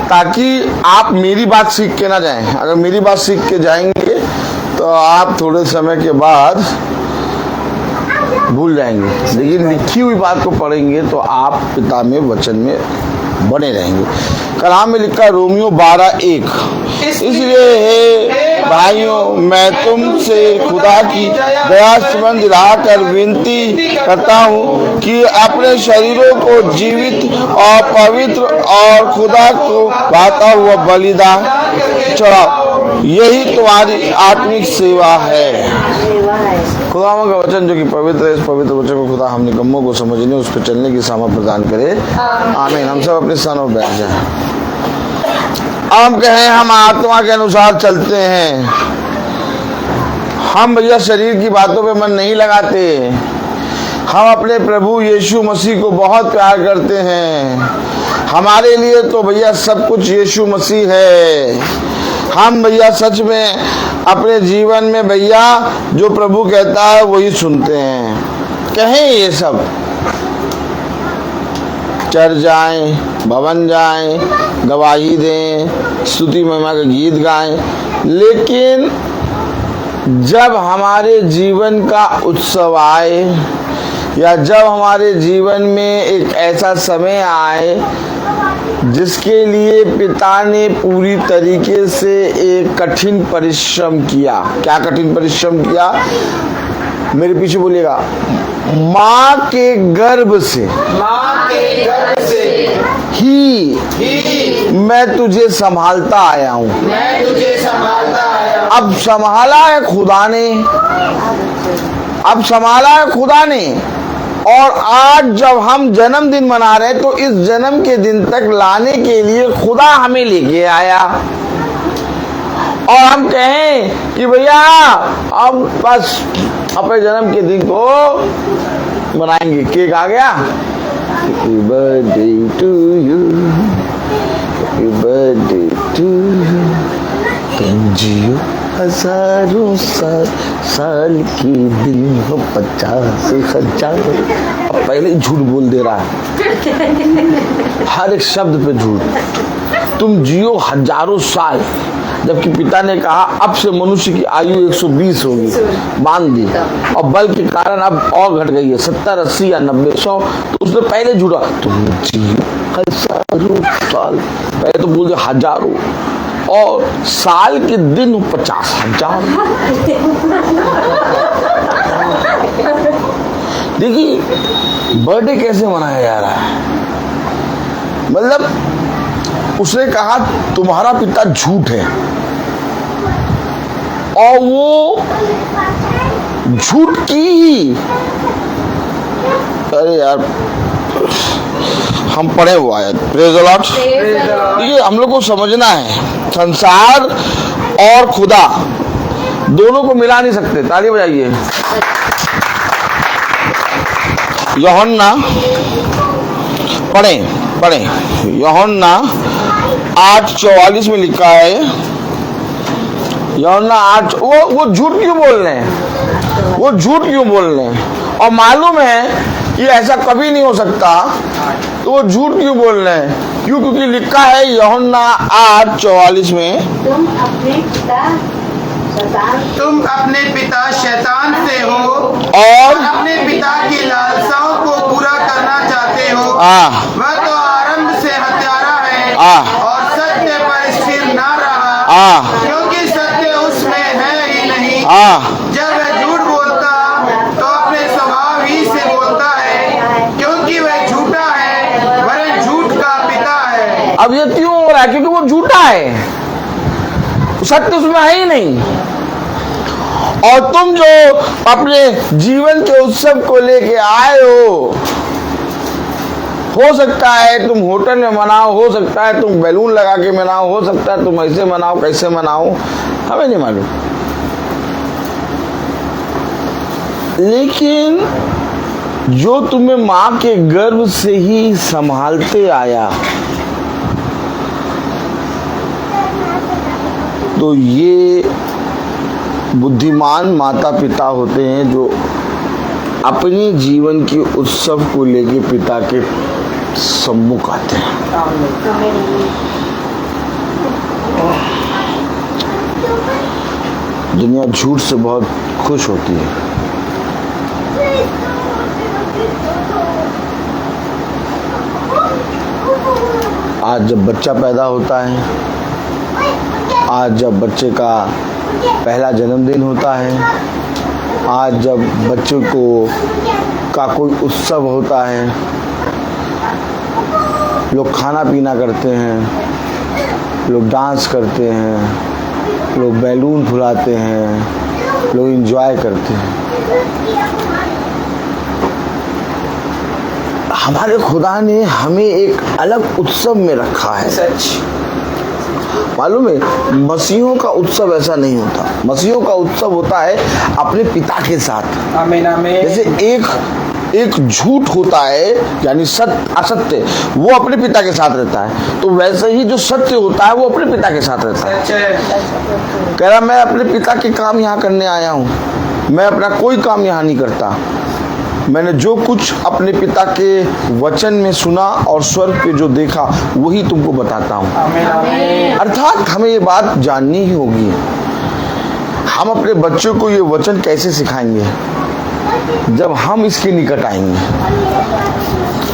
ताकि आप मेरी बात सीख के ना जाएं। अगर मेरी बात सीख के जाएंगे तो आप थोड़े समय के बाद भूल जाएंगे, लेकिन लिखी हुई बात को पढ़ेंगे तो आप पिता में, वचन में बने रहेंगे। कलाम में लिखा रोमियो 12:1 इसलिए हे भाइयों, मैं तुमसे खुदा की दया सुमन दिलाकर विनती करता हूँ कि अपने शरीरों को जीवित और पवित्र और खुदा को भाता हुआ बलिदान चढ़ाओ, यही तुम्हारी आत्मिक सेवा है। खुदा का वचन जो कि पवित्र है, इस पवित्र वचन को खुदा हम निकम्मों को समझने, उस पर चलने की सामर्थ प्रदान करे। आमीन। हम सब अपने स्थानों पर बैठ जाएं। हम कहें हम आत्मा के अनुसार चलते हैं। हम भैया शरीर की बातों पे मन नहीं लगाते। हम अपने प्रभु यीशु मसीह को बहुत प्यार करते हैं। हमारे लिए तो भैया सब कुछ यीशु मसीह है। हम भैया सच में अपने जीवन में भैया जो प्रभु कहता है वही सुनते हैं। कहें ये सब, चर्च जाएं, भवन जाएं, गवाही दें, स्तुति महिमा के गीत गाएं, लेकिन जब हमारे जीवन का उत्सव आए या जब हमारे जीवन में एक ऐसा समय आए जिसके लिए पिता ने पूरी तरीके से एक कठिन परिश्रम किया। क्या कठिन परिश्रम किया? मेरे पीछे बोलिएगा। माँ के गर्भ से माँ के गर्भ से ही मैं तुझे संभालता आया हूँ। मैं तुझे संभालता आया हूँ। अब संभाला है खुदा ने, अब संभाला है खुदा ने। और आज जब हम जन्मदिन मना रहे हैं तो इस जन्म के दिन तक लाने के लिए खुदा हमें लेके आया। और हम कहें कि भैया अब बस अपने जन्म के दिन को मनाएंगे। केक आ गया, happy birthday to you, happy birthday to you, तुम जियो हजारों साल, साल की दिन हो 50,000। अब पहले ही झूठ बोल दे रहा है, हर एक शब्द पे झूठ। तुम जियो हजारों साल, जबकि पिता ने कहा अब से मनुष्य की आयु 120 होगी, बांध दी। और बल के कारण अब और घट गई है 70, 80 या 90, 100। तो उसने पहले झूठा, तुम जियो हजारों साल, पहले तो बोल दिया हजारों, और साल के दिन 50,000। देखिए बर्थडे कैसे मनाया जा रहा है। मतलब उसने कहा तुम्हारा पिता झूठ है, और वो झूठ की ही। अरे यार हम पढ़े हुआ है, प्रेज़ द लॉर्ड। देखिए हम लोग को समझना है, संसार और खुदा दोनों को मिला नहीं सकते। ताली बजाइए। यूहन्ना पढ़े यूहन्ना 8:44 में लिखा है, यूहन्ना 8। वो झूठ क्यों बोल रहे हैं, वो झूठ क्यों बोल रहे हैं? और मालूम है कि ऐसा कभी नहीं हो सकता, तो वो झूठ क्यों बोल रहे हैं? क्यों? क्योंकि लिखा है यूहन्ना 8:44 में, तुम अपने पिता शैतान से हो और अपने पिता की लालसाओं को पूरा करना चाहते हो। वह तो आरंभ से हत्यारा है और सत्य पर स्थिर न रहा, क्योंकि सत्य उसमें है ही नहीं। जब वह झूठ बोलता तो अपने स्वभाव ही से बोलता है, क्योंकि वह झूठा है, वरन झूठ का पिता है। अब ये क्यों हो रहा है? क्योंकि वो झूठा है, सत्य उसमें है ही नहीं। और तुम जो अपने जीवन के उत्सव को लेके आए हो सकता है तुम होटल में मनाओ, हो सकता है तुम बैलून लगा के मनाओ, हो सकता है तुम ऐसे मनाओ, कैसे मनाओ हमें नहीं मालूम, लेकिन जो तुम्हें माँ के गर्भ से ही संभालते आया, तो ये बुद्धिमान माता पिता होते हैं जो अपने जीवन के उत्सव को लेके पिता के सम्मुख आते हैं। दुनिया झूठ से बहुत खुश होती है। आज जब बच्चा पैदा होता है, आज जब बच्चे का पहला जन्मदिन होता है, आज जब बच्चे का कोई उत्सव होता है, लोग खाना पीना करते हैं, लोग डांस करते हैं, लोग बैलून फुलाते हैं, लोग एंजॉय करते हैं। हमारे खुदा ने हमें एक अलग उत्सव में रखा है। सच मालूम है, मसीहों का उत्सव ऐसा नहीं होता। मसीहों का उत्सव होता है अपने पिता के साथ। आमीन आमीन। जैसे एक झूठ होता है, यानी सत्य असत्य, वो अपने पिता के साथ रहता है, तो वैसे ही जो सत्य होता है वो अपने पिता के साथ रहता है। सच कह रहा मैं अपने पिता के काम यहाँ करने आया हूँ, मैं अपना कोई काम यहाँ नहीं करता। मैंने जो कुछ अपने पिता के वचन में सुना और स्वर्ग पे जो देखा वही तुमको बताता हूँ। आमीन आमीन। अर्थात हमें ये बात जाननी ही होगी। हम अपने बच्चों को ये वचन कैसे सिखाएंगे? जब हम इसके निकट आएंगे,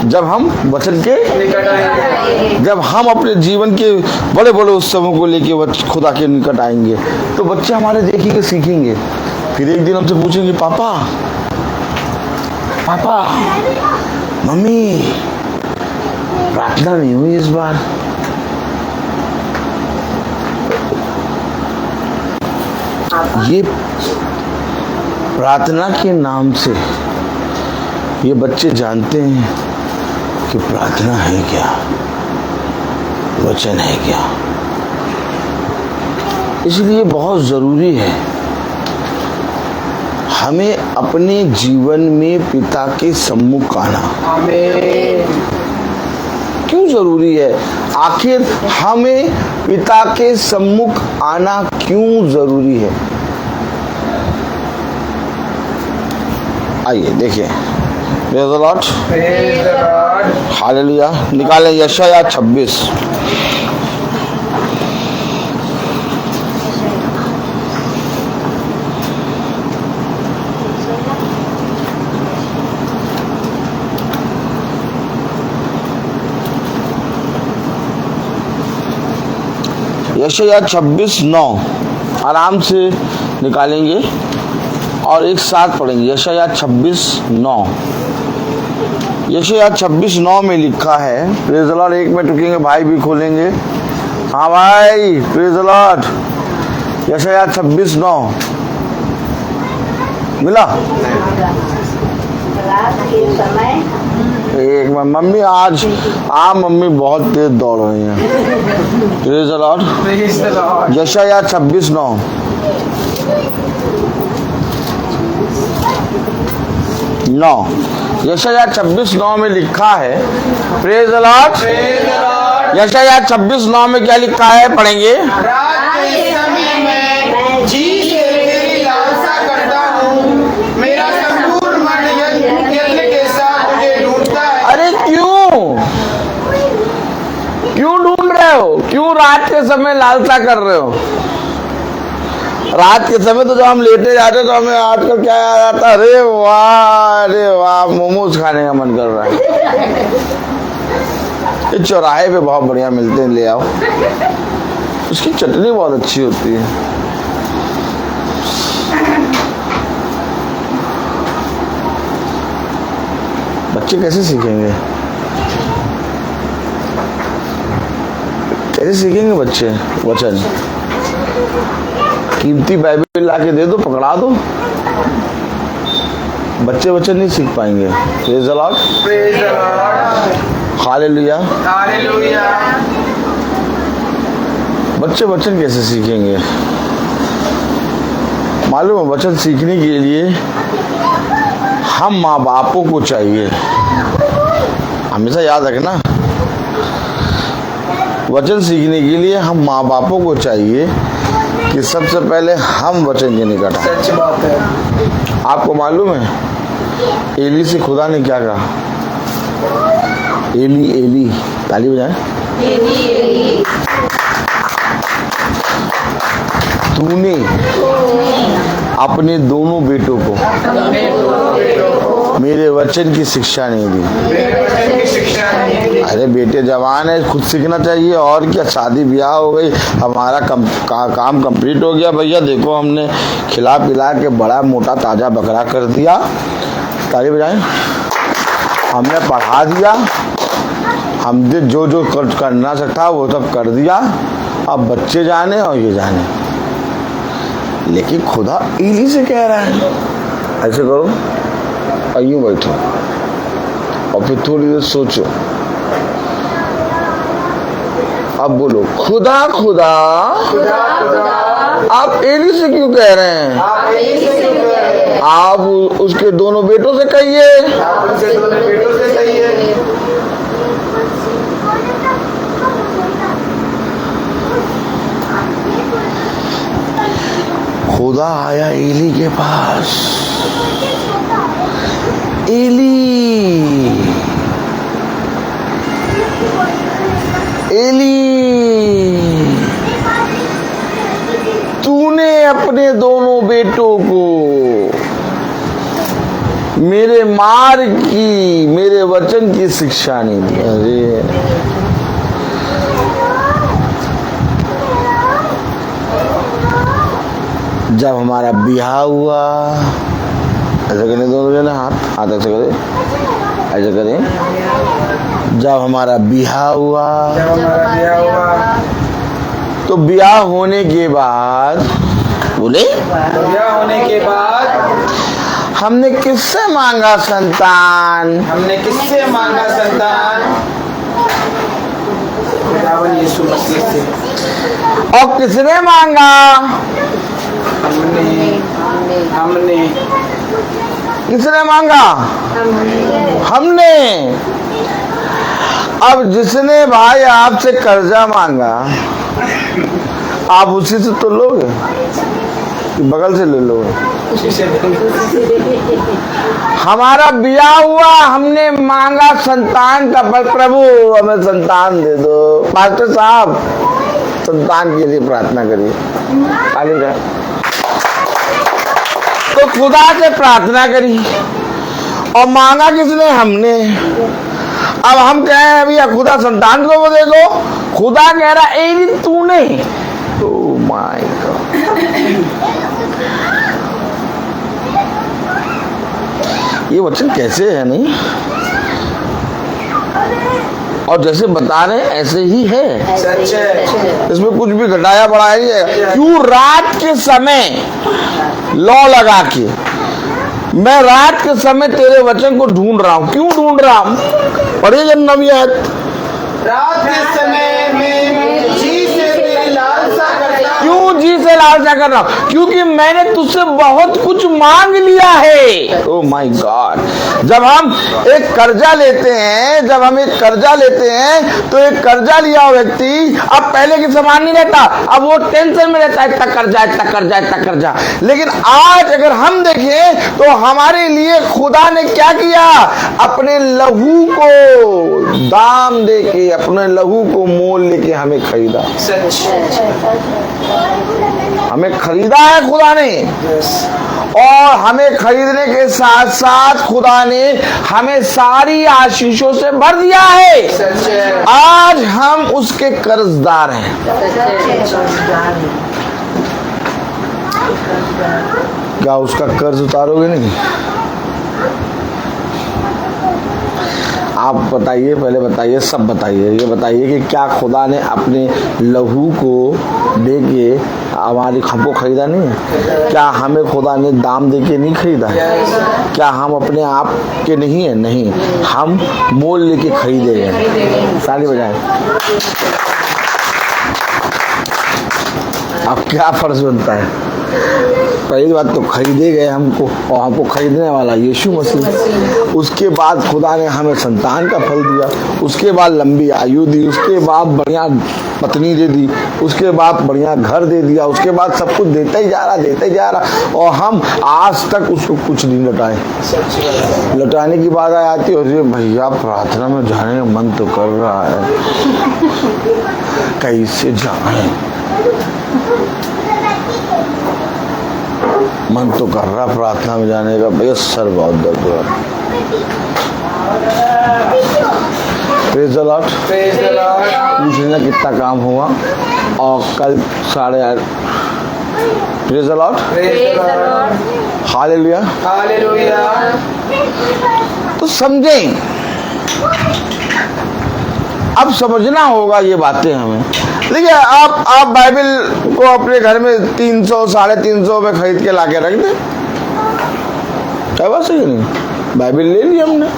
जब हम वचन के निकट आएंगे, जब हम अपने जीवन के बड़े बड़े उत्सवों को लेके खुदा के निकट आएंगे, तो बच्चे हमारे देखी के सीखेंगे। फिर एक दिन हमसे पूछेंगे, पापा पापा मम्मी प्रार्थना नहीं हुई इस बार, ये प्रार्थना के नाम से ये बच्चे जानते हैं कि प्रार्थना है क्या, वचन है क्या। इसलिए बहुत जरूरी है हमें अपने जीवन में पिता के सम्मुख आना। क्यों जरूरी है? आखिर हमें पिता के सम्मुख आना क्यों जरूरी है? आइए देखिए। Praise the Lord, hallelujah. निकालें यशायाह 26। यशायाह 26:9 आराम से निकालेंगे और एक साथ पढ़ेंगे। यशायाह 26:9। यशायाह 26:9 में लिखा है, प्रेज़ द लॉर्ड। एक मिनट रुकेंगे, भाई भी खोलेंगे। हाँ भाई, प्रेज़ द लॉर्ड। यशायाह 26:9 मिला? एक मिनट मम्मी, आज मम्मी बहुत तेज दौड़ रही हैं। Praise the Lord. यशायाह 26:9 यशायाह 26:9 में लिखा है, प्रेज़ द लॉर्ड। यशायाह 26:9 में क्या लिखा है? पढ़ेंगे। अरे क्यों ढूंढ रहे हो? क्यों रात के समय लालसा कर रहे हो? रात के समय तो जब हम लेटे जाते तो हमें आजकल क्या याद आता है? अरे वाह, मोमोज खाने का मन कर रहा है। ये चौराहे पे बहुत बढ़िया मिलते हैं, ले आओ। उसकी चटनी बहुत अच्छी होती है। बच्चे कैसे सीखेंगे? कैसे सीखेंगे बच्चे वचन? कीमती बाइबल ला के दे दो, पकड़ा दो, बच्चे वचन नहीं सीख पाएंगे। Praise the Lord, hallelujah. बच्चे वचन कैसे सीखेंगे? मालूम है, वचन सीखने के लिए हम माँ बापों को चाहिए। हमेशा याद रखना, वचन सीखने के लिए हम माँ बापों को चाहिए कि सबसे पहले हम वचन के निकट आए। सच बात है। आपको मालूम है एली से खुदा ने क्या कहा? एली एली, ताली बजाएं। तूने अपने दोनों बेटों को मेरे वचन की शिक्षा नहीं दी। अरे बेटे जवान है, खुद सीखना चाहिए। और क्या, शादी ब्याह हो गई, हमारा काम कंप्लीट हो गया। भैया देखो, हमने खिला पिला के बड़ा मोटा ताजा बकरा कर दिया। ताली बजाएं। हमने पढ़ा दिया, हमने जो जो करना सकता वो सब कर दिया। अब बच्चे जाने और ये जाने। लेकिन खुदा एली से कह रहा है ऐसे करो, यूं बैठो और फिर थोड़ी देर सोचो। अब बोलो, खुदा खुदा आप एली से क्यों कह रहे हैं? आप उसके दोनों बेटों से कहिए। खुदा आया एली के पास। एली, तूने अपने दोनों बेटों को मेरे मार्ग की, मेरे वचन की शिक्षा नहीं दी। अरे जब हमारा ब्याह हुआ, ऐसा करें दोनों जने, हाथ ऐसे करें, ऐसे करें। जब हमारा ब्याह हुआ, तो ब्याह होने के बाद बोले ब्याह होने के बाद हमने किससे मांगा संतान? हमने किससे मांगा संतान? खुदावन यीशु मसीह से। और किसने मांगा? हमने किसने मांगा? हमने। अब जिसने भाई आपसे कर्जा मांगा, आप उसी से तो लोगे कि बगल से ले लोगे? हमारा ब्याह हुआ, हमने मांगा संतान का, पर प्रभु हमें संतान दे दो। पास्टर साहब संतान के लिए प्रार्थना करिए। आगे जाए तो खुदा से प्रार्थना करी और मांगा किसने? हमने। अब हम कह रहे हैं भैया खुदा संतान को वो दे दो, खुदा कह रहा है ए तूने। ओह माय गॉड, ये वचन कैसे है नहीं? और जैसे बता रहे हैं ऐसे ही है, सच है। इसमें कुछ भी घटाया बढ़ाया नहीं है। क्यों रात के समय लौ लगा के मैं रात के समय तेरे वचन को ढूंढ रहा हूँ। क्यों ढूंढ रहा हूँ? पढ़िए नबीयत। रात के समय में जी से तेरी लालसा करता हूं। क्यों जी से लालसा कर रहा हूँ? क्योंकि मैंने तुझसे बहुत कुछ मांग लिया है। ओह माय गॉड, जब हम एक कर्जा लेते हैं, तो एक कर्जा लिया हुआ व्यक्ति अब पहले की समान नहीं रहता, अब वो टेंशन में रहता है, इतना कर्जा। लेकिन आज अगर हम देखें तो हमारे लिए खुदा ने क्या किया? अपने लहू को दाम दे के, अपने लहू को मोल लेके हमें खरीदा। हमें खरीदा है खुदा ने, और हमें खरीदने के साथ साथ खुदा ने हमें सारी आशीषों से भर दिया है। आज हम उसके कर्जदार हैं। क्या उसका कर्ज उतारोगे? नहीं। आप बताइए, पहले बताइए, सब बताइए। ये बताइए कि क्या खुदा ने अपने लहू को दे के हमको खरीदा नहीं है? क्या हमें खुदा ने दाम दे के नहीं खरीदा है? क्या हम अपने आप के नहीं है? नहीं, हम मोल लेके खरीदे गए। ताली बजाएं। अब क्या फर्ज बनता है? पहली बात तो खरीदे गए हमको, और हमको खरीदने वाला यीशु मसीह। उसके बाद खुदा ने हमें संतान का फल दिया, उसके बाद लंबी आयु दी, उसके बाद बढ़िया पत्नी दे दी, उसके बाद बढ़िया घर दे दिया, उसके बाद सब कुछ देता ही जा रहा, और हम आज तक उसको कुछ नहीं लौटाए। लौटाने की बात आती है, अरे भैया प्रार्थना में जाने का मन तो कर रहा है, कैसे जाए? मन तो कर रहा प्रार्थना में जाने का, भैया सर बहुत दर्द हो रहा। Praise the Lord. पूछ लेना कितना काम हुआ, और कल 8:30। Praise the Lord. हालेलुया। तो समझें, अब समझना होगा ये बातें हमें। देखिए, आप बाइबल को अपने घर में 300 350 में खरीद के लाके रख दें, क्या बात सही नहीं? बाइबल ले ली हमने,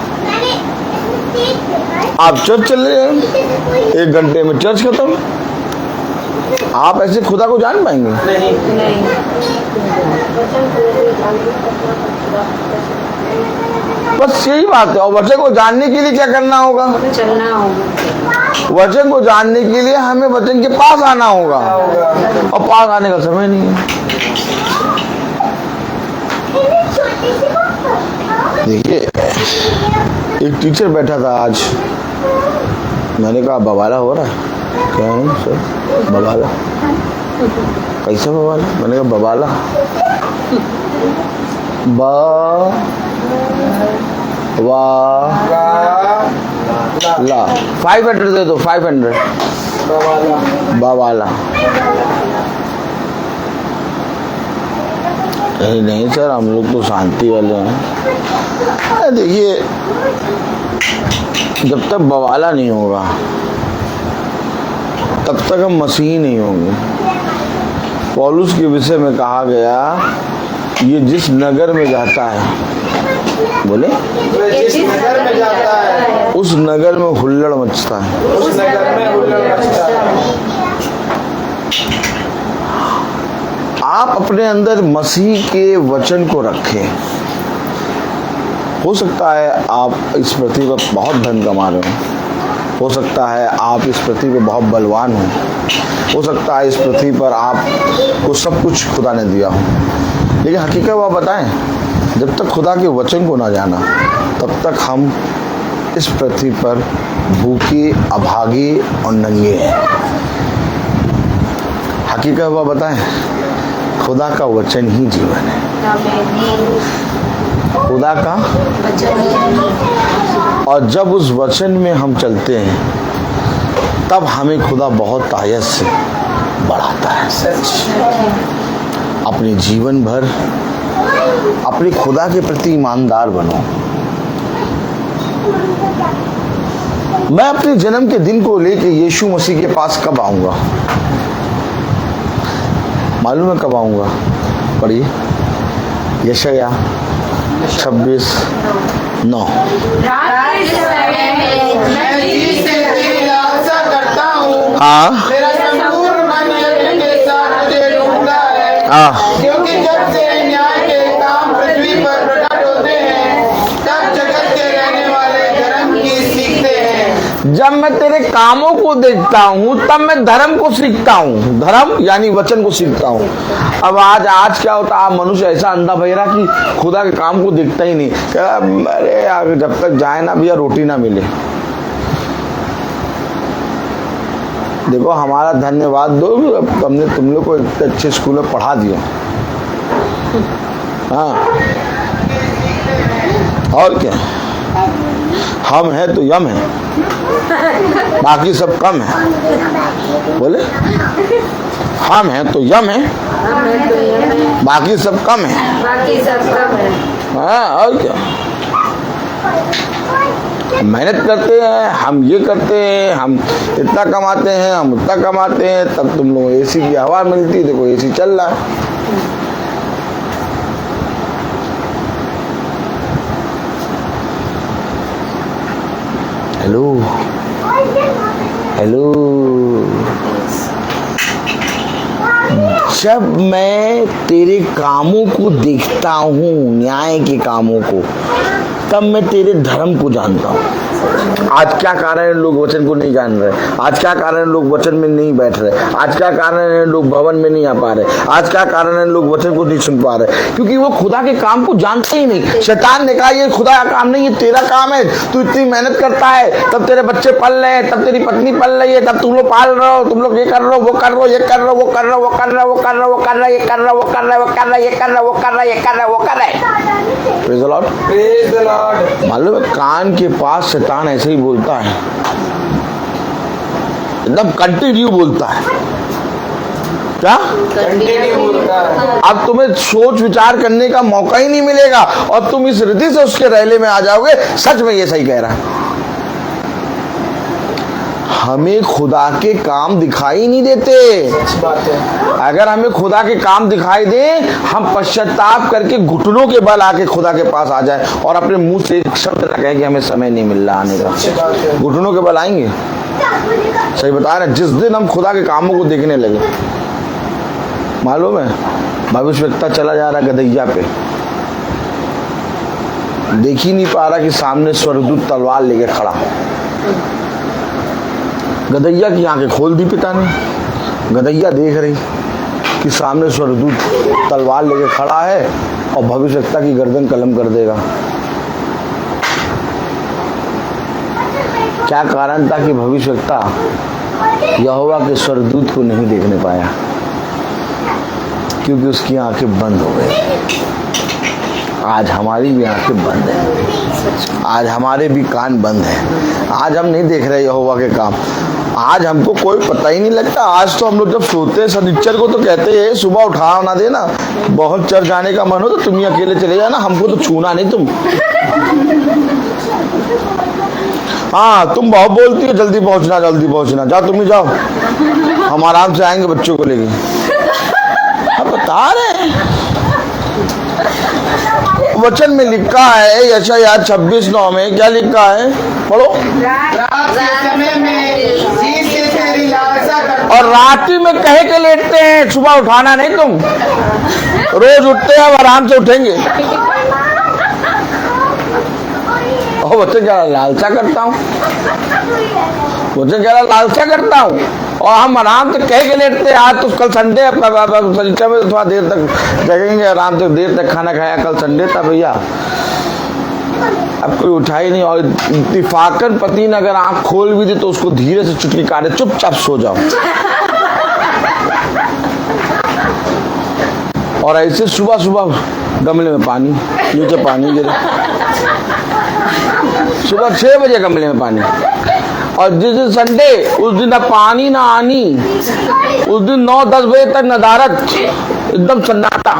आप चर्च चले जाए, 1 घंटे में चर्च खत्म। आप ऐसे खुदा को जान पाएंगे? नहीं। बस यही बात है। और वचन को जानने के लिए क्या करना होगा? चलना होगा। वचन को जानने के लिए हमें वचन के पास आना होगा, और पास आने का समय नहीं है। देखिए, एक टीचर बैठा था आज, मैंने कहा बवाला हो रहा है क्या है सर? बवाला कैसा बवाला? मैंने कहा बवाला ला 500 दे दो, 500 बवाला। नहीं सर, हम लोग तो शांति वाले हैं। देखिए, जब तक बवाला नहीं होगा तब तक हम मसीह नहीं होंगे। पौलुस के विषय में कहा गया, ये जिस नगर में जाता है, बोले जिस नगर में जाता है उस नगर में हुल्लड़ मचता है। उस नगर में हुल्लड़ मचता है। आप अपने अंदर मसीह के वचन को रखें। हो सकता है आप इस पृथ्वी पर बहुत धन कमा रहे हो सकता है आप इस पृथ्वी पर बहुत बलवान हो सकता है इस पृथ्वी पर आपको सब कुछ खुदा ने दिया हो, लेकिन हकीकत वो बताएं, जब तक खुदा के वचन को ना जाना तब तक हम इस पृथ्वी पर भूखे, अभागे और नंगे हैं। हकीकत वो बताएं, खुदा का वचन ही जीवन है। खुदा का और जब उस वचन में हम चलते हैं तब हमें खुदा बहुत आयत से बढ़ाता है। अपने जीवन भर अपने खुदा के प्रति ईमानदार बनो। मैं अपने जन्म के दिन को लेकर यीशु मसीह के पास कब आऊंगा? मालूम है कब आऊंगा? पढ़िए यशाया 26:9। हाँ क्योंकि जब तेरे न्याय के काम पृथ्वी पर प्रकट होते हैं तब जगत के रहने वाले धर्म की सीखते हैं। जब मैं तेरे कामों को देखता हूँ तब मैं धर्म को सीखता हूँ। धर्म यानी वचन को सीखता हूँ। अब आज क्या होता है, मनुष्य ऐसा अंधा बहरा कि खुदा के काम को देखता ही नहीं। अरे यार जब तक जाए ना भैया रोटी ना मिले। देखो हमारा धन्यवाद दो, हमने तुम लोग को इतने अच्छे स्कूल में पढ़ा दिया। हाँ और क्या, हम हैं तो यम है, बाकी सब कम है। बोले हम हैं तो यम है, बाकी सब कम है। हाँ और क्या, मेहनत करते हैं, हम ये करते हैं, हम इतना कमाते हैं, हम उतना कमाते हैं, तब तुम लोग एसी की हवा मिलती है। देखो एसी चल रहा है। हेलो हेलो, जब मैं तेरे कामों को देखता हूँ, न्याय के कामों को, तब मैं तेरे धर्म को जानता हूँ। आज क्या कारण है लोग वचन को नहीं जान रहे? आज क्या कारण है लोग वचन में नहीं बैठ रहे? आज क्या कारण है लोग भवन में नहीं आ पा रहे? आज क्या कारण है लोग वचन को नहीं सुन पा रहे? क्योंकि वो खुदा के काम को जानते ही नहीं। शैतान ने कहा ये खुदा का काम नहीं, ये तेरा काम है। तू इतनी मेहनत करता है, तब तेरे बच्चे पल रहे हैं, तब तेरी पत्नी पल रही है, तब तुम लोग पाल रहे हो, तुम लोग ये कर रहे हो, वो कर रहे हो, ये कर रहे हो, वो कर रहे हो, वो कर रहे हो, वो कर रहे हो, वो कर रहे हो, ये कर रहे हो, वो कर रहे हो, वो कर रहे हो, ये कर रहे हो, वो कर रहे हो, ये कर रहे हो, वो कर रहे हो। Praise the Lord, praise the Lord. मालूम है कान के पास शैतान ऐसे ही बोलता है, एकदम कंटिन्यू बोलता है। क्या कंटिन्यू बोलता है। अब तुम्हें सोच विचार करने का मौका ही नहीं मिलेगा और तुम इस रीति से उसके रैले में आ जाओगे। सच में ये सही कह रहा है। हमें खुदा के काम दिखाई नहीं देते। बात है। अगर हमें खुदा के काम दिखाई दे, हम पश्चाताप करके घुटनों के बल आके खुदा के पास आ जाए और अपने मुंह से एक शब्द ना कहें कि हमें समय नहीं मिल रहा आने का। घुटनों के बल आएंगे। सही बता रहे, जिस दिन हम खुदा के कामों को देखने लगे, मालूम है भविष्यवक्ता चला जा रहा गदहिया पे, देख ही नहीं पा रहा कि सामने स्वर्गदूत तलवार लेके खड़ा। गदहिया की आंखें खोल दी पिता ने। गदहिया देख रही कि सामने स्वर्गदूत तलवार लेके खड़ा है और भविष्यवक्ता की गर्दन कलम कर देगा। क्या कारण था कि भविष्यवक्ता यहोवा के स्वर्गदूत को नहीं देखने पाया? क्योंकि उसकी आंखें बंद हो गई। आज हमारी भी आंखें बंद हैं, आज हमारे भी कान बंद हैं। आज हम नहीं देख रहे यहोवा के काम। आज हमको कोई पता ही नहीं लगता। आज तो हम लोग जब सोते हैं शनिचर को तो कहते हैं सुबह उठा ना देना, बहुत चढ़ जाने का मन हो तो तुम ही अकेले चले जाना, हमको तो छूना नहीं तुम। हाँ तुम बहुत बोलती हो जल्दी पहुंचना, जल्दी पहुंचना। जाओ तुम ही जाओ, हम आराम से आएंगे बच्चों को लेके। बता रहे हैं। वचन में लिखा है यशायाह 26:9 में क्या लिखा है, पढ़ो। रात के समय में जी से तेरी लालसा करता और रात्रि में कह के लेटते हैं, सुबह उठाना नहीं तुम। रोज उठते हैं, अब आराम से उठेंगे। और वचन क्या लालसा करता हूँ, वचन क्या लालसा करता हूँ। और हम आराम से कह के लेटते हैं। आज तो कल संडे है, सनीचर में थोड़ा देर तक जगेंगे, आराम से देर तक खाना खाया, कल संडे था भैया, अब कोई उठा ही नहीं। और इत्तेफाकन पति ने अगर आंख खोल भी दी तो उसको धीरे से चुटकी काटे, चुपचाप सो जाओ। और ऐसे सुबह सुबह गमले में पानी, नीचे पानी गिरे, सुबह 6 बजे गमले में पानी। और जिस दिन संडे उस दिन ना पानी ना आनी, उस दिन 9-10 बजे तक नदारत, एकदम सन्नाटा।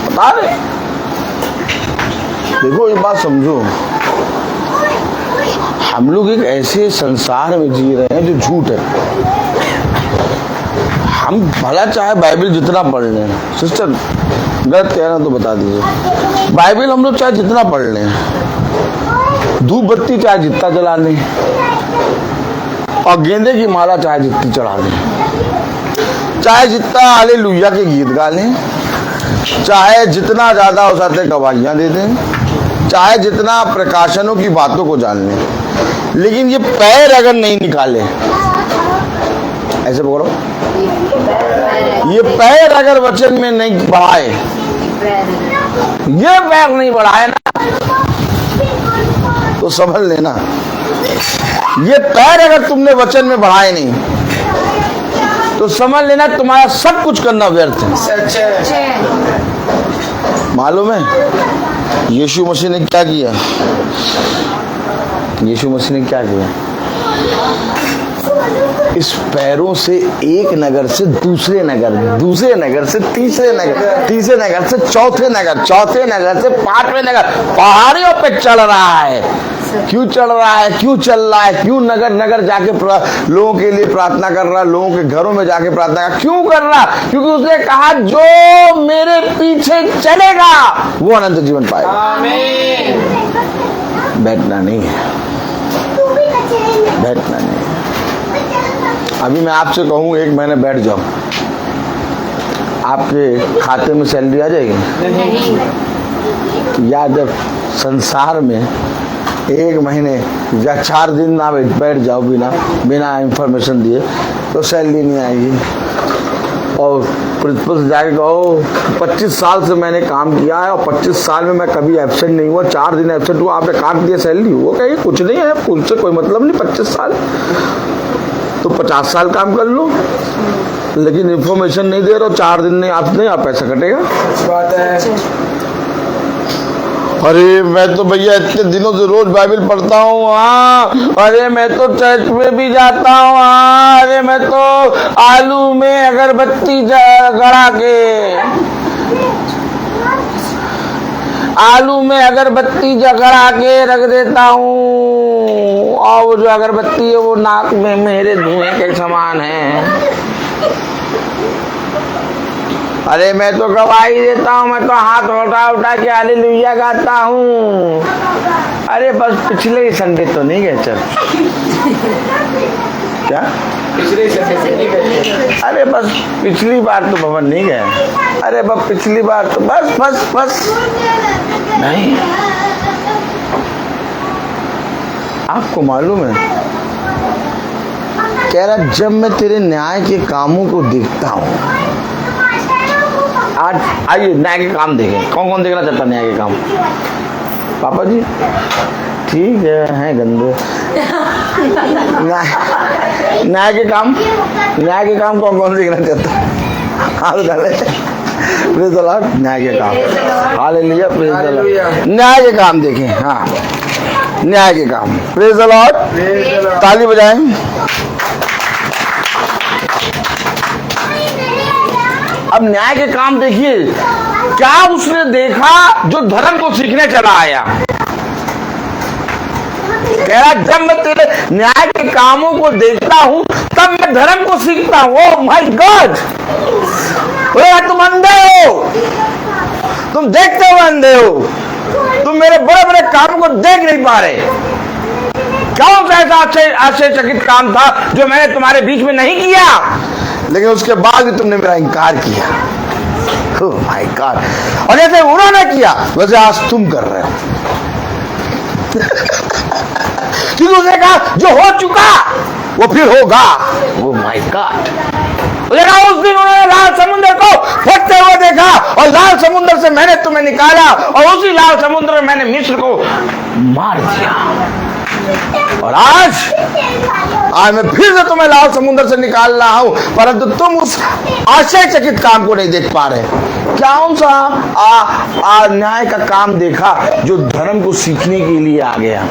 बता रहे, देखो ये बात समझो, हम लोग एक ऐसे संसार में जी रहे हैं जो झूठ है। हम भला चाहे बाइबल जितना पढ़ लें, सिस्टर गलत कहना तो बता दीजिए, बाइबल हम लोग चाहे जितना पढ़ लें, धूप बत्ती चाहे जितना जला लें, और गेंदे की माला चाहे जितनी चढ़ा दें, चाहे जितना हालेलुया के गीत गा लें, चाहे जितना ज्यादा हो सकते गवाहियां दे दें, चाहे जितना प्रकाशनों की बातों को जान लें, लेकिन ये पैर अगर नहीं निकाले, ऐसे बोलो, ये पैर अगर वचन में नहीं बढ़ाए, ये पैर नहीं बढ़ाए ना, तो समझ लेना, ये पैर अगर तुमने वचन में बढ़ाए नहीं, तो समझ लेना तुम्हारा सब कुछ करना व्यर्थ है। मालूम है यीशु मसीह ने क्या किया, यीशु मसीह ने क्या किया, इस पैरों से एक नगर से दूसरे नगर, दूसरे नगर से तीसरे नगर, तीसरे नगर से चौथे नगर, चौथे नगर से 5वें नगर, पहाड़ियों पे चल रहा है। क्यों चल रहा है, क्यों चल रहा है, क्यों नगर नगर जाके लोगों के लिए प्रार्थना कर रहा, लोगों के घरों में जाके प्रार्थना कर, क्यों कर रहा, क्योंकि उसने कहा जो मेरे पीछे चलेगा वो अनंत जीवन पाएगा। बैठना नहीं है, बैठना नहीं है। अभी मैं आपसे कहूँ 1 महीने बैठ जाओ, आपके खाते में सैलरी आ जाएगी नहीं। या जब संसार में 1 महीने या 4 दिन ना बैठ जाओ बिना इंफॉर्मेशन दिए तो सैलरी नहीं आएगी। और प्रिंसिपल से जाके कहो 25 साल से मैंने काम किया है और 25 साल में मैं कभी एब्सेंट नहीं हुआ, 4 दिन एब्सेंट हुआ, आपने काट दिया सैलरी। वो कहेगी कुछ नहीं है, उनसे कोई मतलब नहीं, 25 साल तो 50 साल काम कर लो, लेकिन इंफॉर्मेशन नहीं दे रहे हो, 4 दिन नहीं आप पैसा कटेगा। बात है। अरे मैं तो भैया इतने दिनों से रोज बाइबल पढ़ता हूँ, हाँ, अरे मैं तो चर्च में भी जाता हूँ, हाँ, अरे मैं तो आलू में अगरबत्ती गड़ा के, आलू में अगरबत्ती जगड़ा के रख देता हूँ, और वो जो अगरबत्ती है वो नाक में मेरे धुएं के समान है। अरे मैं तो गवाही देता हूँ, मैं तो हाथ उठा उठा के हालेलुया गाता हूँ। अरे बस पिछले ही संडे तो नहीं गए चर्च, क्या पिछले संडे नहीं गए, अरे बस पिछली बार तो भवन नहीं गए, अरे बस पिछली बार तो बस नहीं। आपको मालूम है, कह रहा जब मैं तेरे न्याय के कामों को देखता हूँ, आज आइए न्याय के काम देखें, कौन कौन देखना चाहता न्याय के काम? पापा जी ठीक है गंदे। न्याय के काम कौन कौन देखना चाहता? हाथ डाले, प्रेज़ द लॉर्ड। न्याय के काम, हालेलुया, प्रेज़ द लॉर्ड। न्याय के काम देखें, हाँ न्याय के काम, प्रेज़ द लॉर्ड। ताली बजाएं। अब न्याय के काम देखिए, क्या उसने देखा जो धर्म को सीखने चला आया। कह रहा जब मैं तेरे न्याय के कामों को देखता हूँ तब मैं धर्म को सीखता हूँ। ओह माय गॉड, तुम अंधे हो, तुम देखते हुए अंधे हो, तुम मेरे बड़े बड़े कामों को देख नहीं पा रहे। कौन सा ऐसा आश्चर्यचकित काम था जो मैंने तुम्हारे बीच में नहीं किया, लेकिन उसके बाद भी तुमने मेरा इनकार किया। ओह माय गॉड, और जैसे उन्होंने किया वैसे आज तुम कर रहे हो। क्योंकि उसने कहा जो हो चुका वो फिर होगा। ओह माय गॉड, उस दिन उन्होंने लाल समुद्र को फटते हुए देखा और लाल समुद्र से मैंने तुम्हें निकाला और उसी लाल समुद्र में मैंने मिस्र को मार दिया। और आज मैं फिर से तुम्हें लाल समुद्र से निकाल रहा हूं, परंतु तुम उस आश्चर्यचकित काम को नहीं देख पा रहे। कौन सा न्याय का काम देखा जो धर्म को सीखने के लिए आ गया?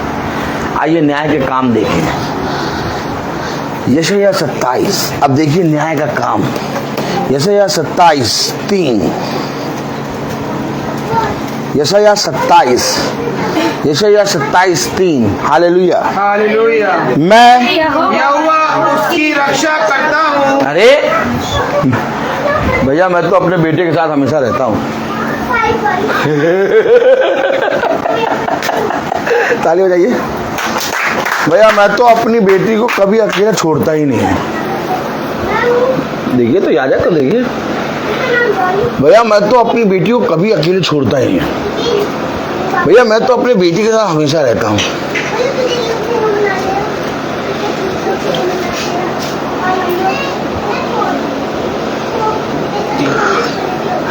आइए न्याय के काम देखें। यशायाह 27, अब देखिए न्याय का काम। यशायाह 27:3, यशायाह 27:3। Hallelujah, hallelujah. मैं यहोवा उसकी रक्षा करता हूँ। अरे भैया, मैं तो अपने बेटे के साथ हमेशा रहता हूँ। ताली हो जाइए भैया, मैं तो अपनी बेटी को कभी अकेला छोड़ता ही नहीं है। देखिए तो याद है, तो देखिए भैया, मैं तो अपनी बेटी को कभी अकेले छोड़ता ही नहीं। भैया, मैं तो अपनी बेटी के साथ हमेशा रहता हूँ।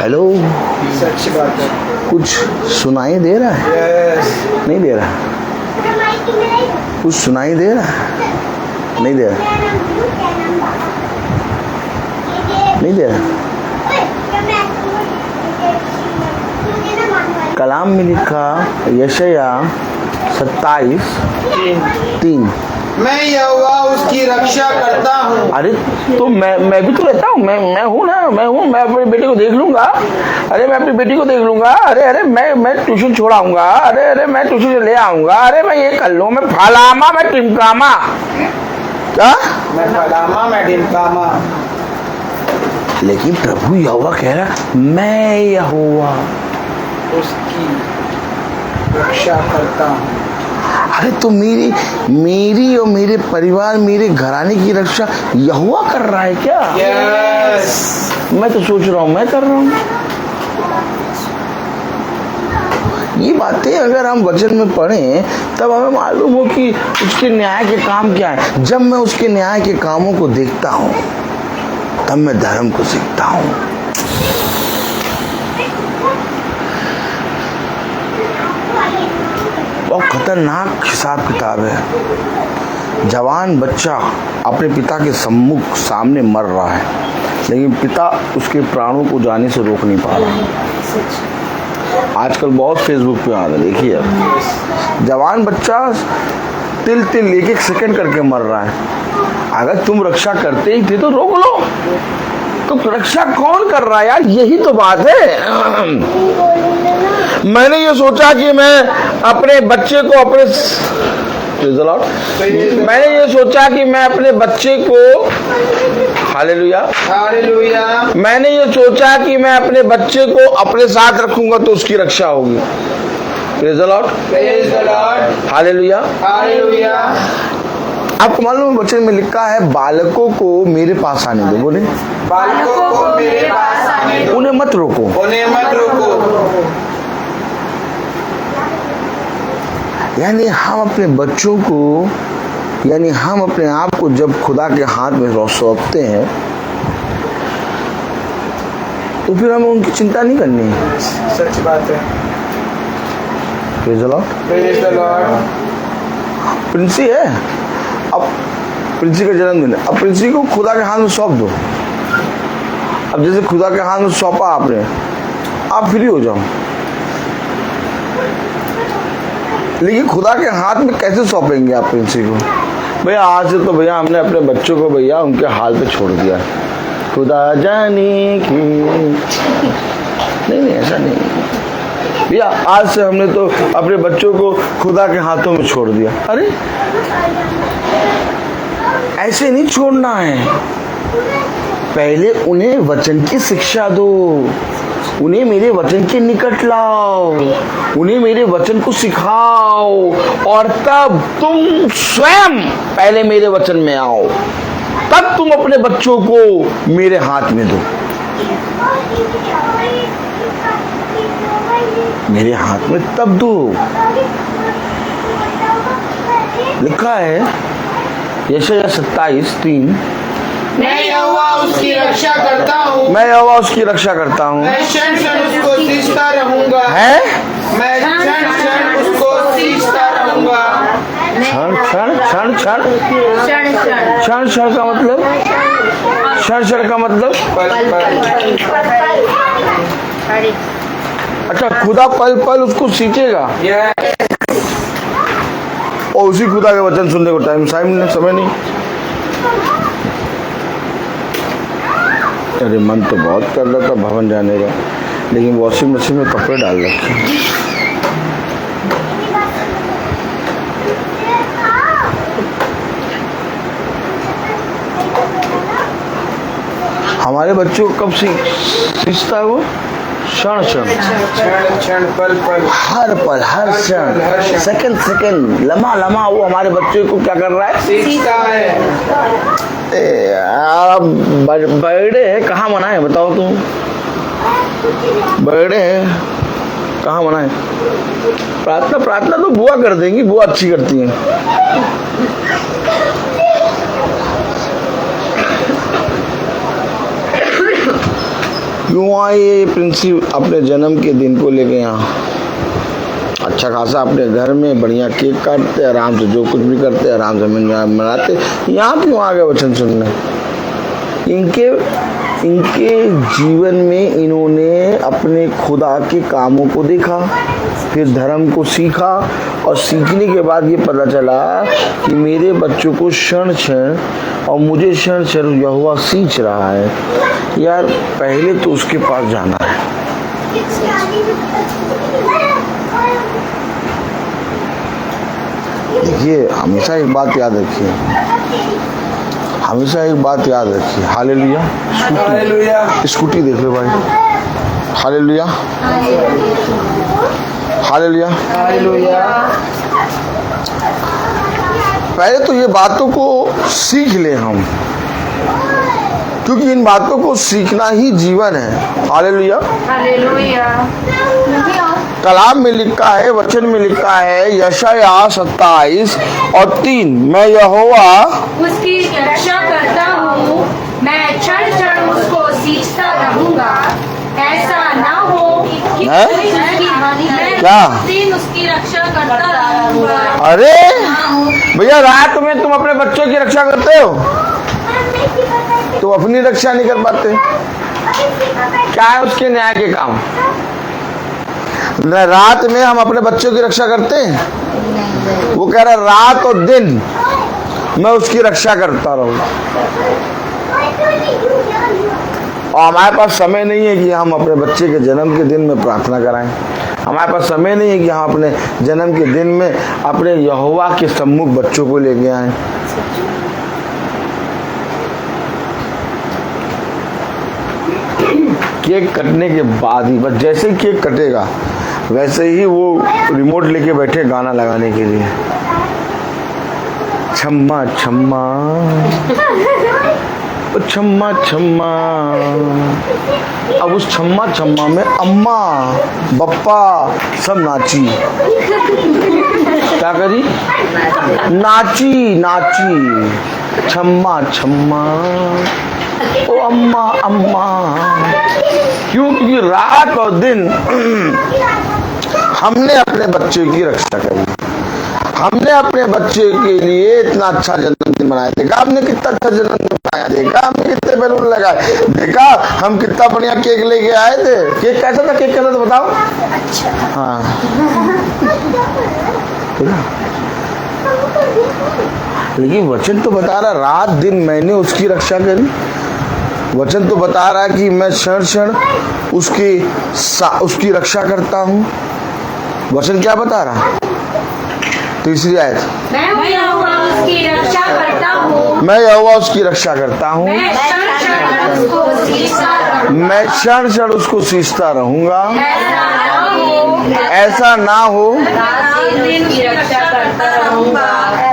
हेलो, सच्ची बात है। कुछ सुनाई दे रहा है? यस। नहीं दे रहा? कुछ सुनाई दे रहा है? नहीं दे रहा? नहीं दे रहा? कलाम में लिखा यशायाह 27:3, मैं यहोवा उसकी रक्षा करता हूँ। अरे तो मैं भी तो रहता हूँ, मैं हूँ ना, मैं अपनी बेटी को देख लूंगा। अरे मैं अपनी बेटी को देख लूंगा। अरे मैं ट्यूशन छोड़ाऊंगा। अरे मैं ट्यूशन ले आऊंगा। अरे मैं ये कर लूँ, मैं फलामा, मैं टिमकामा। क्या? मैं फलामा, मैं ढिमकामा। लेकिन प्रभु यहोवा कह रहा मैं यहोवा उसकी रक्षा करता हूँ। अरे तो मेरी और मेरे परिवार, मेरे घराने की रक्षा यहोवा कर रहा है क्या? यस। मैं तो सोच रहा हूँ मैं कर रहा हूँ। ये बातें अगर हम वचन में पढ़ें तब हमें मालूम हो कि उसके न्याय के काम क्या है। जब मैं उसके न्याय के कामों को देखता हूँ तब मैं धर्म को सीखता हूँ। बहुत खतरनाक हिसाब किताब है। जवान बच्चा अपने पिता के सम्मुख सामने मर रहा है, लेकिन पिता उसके प्राणों को जाने से रोक नहीं पा रहा। आजकल बहुत फेसबुक पे आ रहा है, देखिए अब जवान बच्चा तिल तिल एक सेकंड करके मर रहा है। अगर तुम रक्षा करते ही थे तो रोक लो। तो रक्षा कौन कर रहा है यार? यही तो बात है। मैंने ये सोचा कि मैं अपने बच्चे को मैंने ये सोचा कि मैं अपने बच्चे को हालेलुया हालेलुया। मैंने ये सोचा कि मैं अपने बच्चे को अपने साथ रखूंगा तो उसकी रक्षा होगी। Praise the Lord, praise the Lord. Hallelujah, hallelujah. आपको मालूम वचन में लिखा है बालकों को मेरे पास आने दो। बोले बालकों को मेरे पास आने दो, उन्हें मत रोको। उन्हें मत रोको। यानी हम अपने बच्चों को, यानी हम अपने आप को जब खुदा के हाथ में सौंपते हैं तो फिर हमें उनकी चिंता नहीं करनी है। सच बात है। Praise the Lord, praise the Lord. Princy है, अब प्रिंसी का जन्मदिन है, अब प्रिंसी को खुदा के हाथ में सौंप दो। अब जैसे खुदा के हाथ में सौंपा आपने, आप फ्री हो जाओ। लेकिन खुदा के हाथ में कैसे सौंपेंगे आप प्रिंसी को? भैया आज से तो भैया हमने अपने बच्चों को भैया उनके हाल पे छोड़ दिया। खुदा जाने की नहीं, ऐसा नहीं। भैया आज से हमने तो अपने बच्चों को खुदा के हाथों में छोड़ दिया। अरे ऐसे नहीं छोड़ना है, पहले उन्हें वचन की शिक्षा दो, उन्हें मेरे वचन के निकट लाओ, उन्हें मेरे वचन को सिखाओ, और तब तुम स्वयं पहले मेरे वचन में आओ, तब तुम अपने बच्चों को मेरे हाथ में दो। मेरे हाथ में तब दो। लिखा है यशायाह 27:3, मैं यहोवा उसकी रक्षा करता हूँ, मैं यहोवा उसकी रक्षा करता हूँ, मैं क्षण क्षण उसको सींचता रहूंगा, है मैं क्षण क्षण उसको सींचता रहूंगा। क्षण क्षण क्षण क्षण क्षण क्षण का मतलब, क्षण क्षण का मतलब, पल पल अच्छा खुदा पल पल उसको सींचेगा, और उसी खुदा के वचन सुनने को समय नहीं। अरे मन तो बहुत कर रहा था भवन जाने का, लेकिन वॉशिंग मशीन में कपड़े डाल रखे। हमारे बच्चों को कब सीखता है वो? क्षण क्षण क्षण क्षण पल पल, हर पल, हर क्षण, सेकंड सेकंड, लम्हा लम्हा वो हमारे बच्चों को क्या कर रहा है? सींचता है। बर्थडे है कहाँ मनाए बताओ तुम? बर्थडे है कहाँ मनाए? प्रार्थना, प्रार्थना तो बुआ कर देंगी, बुआ अच्छी करती हैं। क्यों आए ये प्रिंसी अपने जन्म के दिन को लेके यहाँ? अच्छा खासा अपने घर में बढ़िया केक काटते, आराम से जो कुछ भी करते आराम से मनाते, यहाँ क्यों आ गए वचन सुनने? इनके जीवन में इन्होंने अपने खुदा के कामों को देखा, फिर धर्म को सीखा, और सीखने के बाद ये पता चला कि मेरे बच्चों को क्षण क्षण और मुझे क्षण क्षण यहोवा सींच रहा है। यार पहले तो उसके पास जाना है। देखिए हमेशा एक बात याद रखिए, हमेशा एक बात याद रखिए। हालेलुया, हालेलुया, स्कूटी देख लो भाई। Hallelujah, hallelujah, hallelujah. पहले तो ये बातों को सीख ले हम, क्योंकि इन बातों को सीखना ही जीवन है। Hallelujah, hallelujah. कलाम में लिखा है, वचन में लिखा है यशायाह 27:3, मैं यहोवा उसकी रक्षा करता हूँ, मैं क्षण क्षण उसको सींचता रहूंगा, ऐसा ना हो कि हैं? कोई उसकी हानि करे। क्या? दिन उसकी रक्षा करता रहूंगा। अरे भैया रात में तुम अपने बच्चों की रक्षा करते हो, तो अपनी रक्षा नहीं कर पाते। क्या है उसके न्याय के काम? रात में हम अपने बच्चों की रक्षा करते हैं? वो कह रहा रात और दिन मैं उसकी रक्षा करता रहूं, और हमारे पास समय नहीं है कि हम अपने बच्चे के जन्म के दिन में प्रार्थना कराएं। हमारे पास समय नहीं है कि हम अपने जन्म के दिन में अपने यहोवा के सम्मुख बच्चों को लेके आए। केक कटने के बाद ही, बस जैसे ही केक कटेगा वैसे ही वो रिमोट लेके बैठे गाना लगाने के लिए, छम्मा छम्मा छम्मा छम्मा। अब उस छम्मा छम्मा में अम्मा बप्पा सब नाची। क्या करी? नाची नाची, छम्मा छम्मा, ओ अम्मा अम्मा। क्योंकि रात और दिन हमने अपने बच्चे की रक्षा करी, हमने अपने बच्चे के लिए इतना अच्छा जन्मदिन मनाया। देखा हमने कितना अच्छा जन्मदिन मनाया, देखा हमने कितने बैलून लगाए, देखा हम कितना बढ़िया केक लेके आए थे। केक कैसा था? केक कैसा था बताओ? हाँ देखा? लेकिन वचन तो बता रहा रात दिन मैंने उसकी रक्षा करी। वचन तो बता रहा है कि मैं क्षण क्षण उसकी रक्षा करता हूँ। वचन क्या बता रहा? तीसरी आयत, मैं यहोवा उसकी रक्षा करता हूँ, मैं यहोवा उसकी रक्षा करता हूँ, मैं क्षण क्षण उसको सींचता रहूंगा, ऐसा ना हो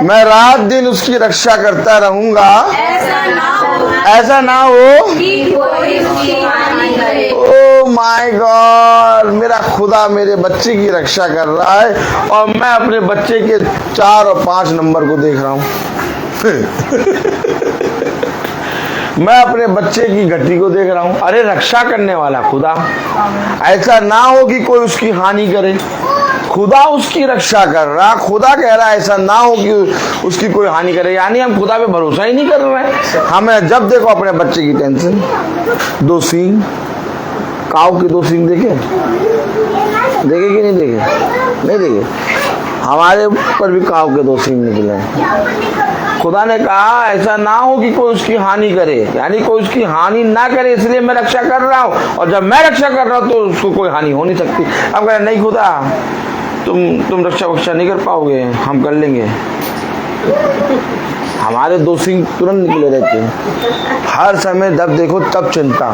मैं रात दिन उसकी रक्षा करता रहूंगा, ऐसा ना हो। ओ माय गॉड, मेरा खुदा मेरे बच्चे की रक्षा कर रहा है और मैं अपने बच्चे के 4 और 5 नंबर को देख रहा हूँ। मैं अपने बच्चे की घटी को देख रहा हूँ। अरे रक्षा करने वाला खुदा, ऐसा ना हो कि कोई उसकी हानि करे। खुदा उसकी रक्षा कर रहा, खुदा कह रहा है ऐसा ना हो कि उसकी कोई हानि करे। यानी हम खुदा पे भरोसा ही नहीं कर रहे। हमें जब देखो अपने बच्चे की टेंशन। 2 सींग, काऊ के 2 सींग देखे कि नहीं देखे? नहीं देखे। हमारे ऊपर भी काऊ के 2 सींग निकले। खुदा ने कहा ऐसा ना हो कि कोई उसकी हानि करे, यानी कोई उसकी हानि ना करे, इसलिए मैं रक्षा कर रहा हूँ। और जब मैं रक्षा कर रहा हूँ तो उसको कोई हानि हो नहीं सकती। अब कह नहीं खुदा, तुम रक्षा नहीं कर पाओगे, हम कर लेंगे। हमारे 2 सींग तुरंत निकले रहते हैं हर समय। जब देखो तब चिंता।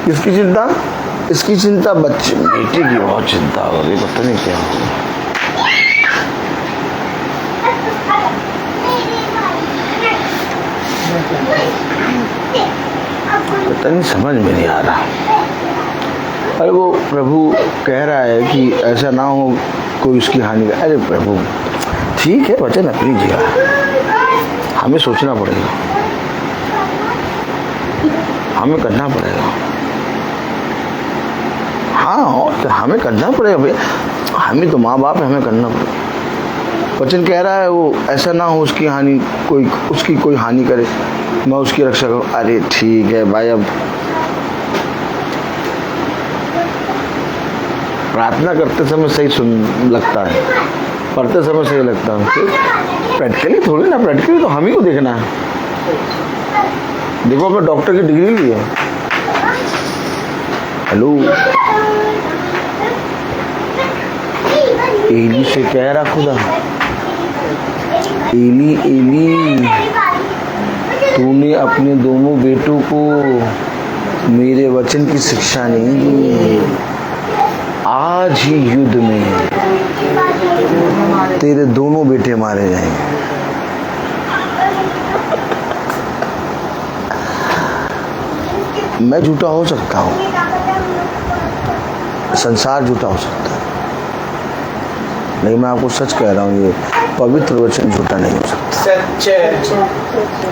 किसकी चिंता? इसकी चिंता बच्चे बेटे की बहुत चिंता हो रही, पता नहीं क्या हो। पता नहीं, समझ में नहीं आ रहा। अरे वो प्रभु कह रहा है कि ऐसा ना हो कोई उसकी हानि का। अरे प्रभु ठीक है, वचन अपनी जगह, हमें सोचना पड़ेगा, हमें करना पड़ेगा। हाँ, और हमें करना पड़ेगा भैया, हमें तो माँ बाप है, हमें करना पड़ेगा। वचन कह रहा है वो ऐसा ना हो उसकी हानि, उसकी कोई हानि करे, मैं उसकी रक्षा करूँ। अरे ठीक है भाई, अब प्रार्थना करते समय सही सुन लगता है, पढ़ते समय सही लगता है, प्रैक्टिकली थोड़ी ना, प्रैक्टिकली तो हम ही को देखना है। देखो मैं डॉक्टर की डिग्री ली है। हेलो, एली से कह रहा खुदा, एली एली तूने अपने दोनों बेटों को मेरे वचन की शिक्षा नहीं दी। आज ही युद्ध में तेरे दोनों बेटे मारे जाएंगे। मैं झूठा हो सकता हूँ, संसार झूठा हो सकता है, नहीं मैं आपको सच कह रहा हूँ, ये पवित्र वचन झूठा नहीं हो सकता।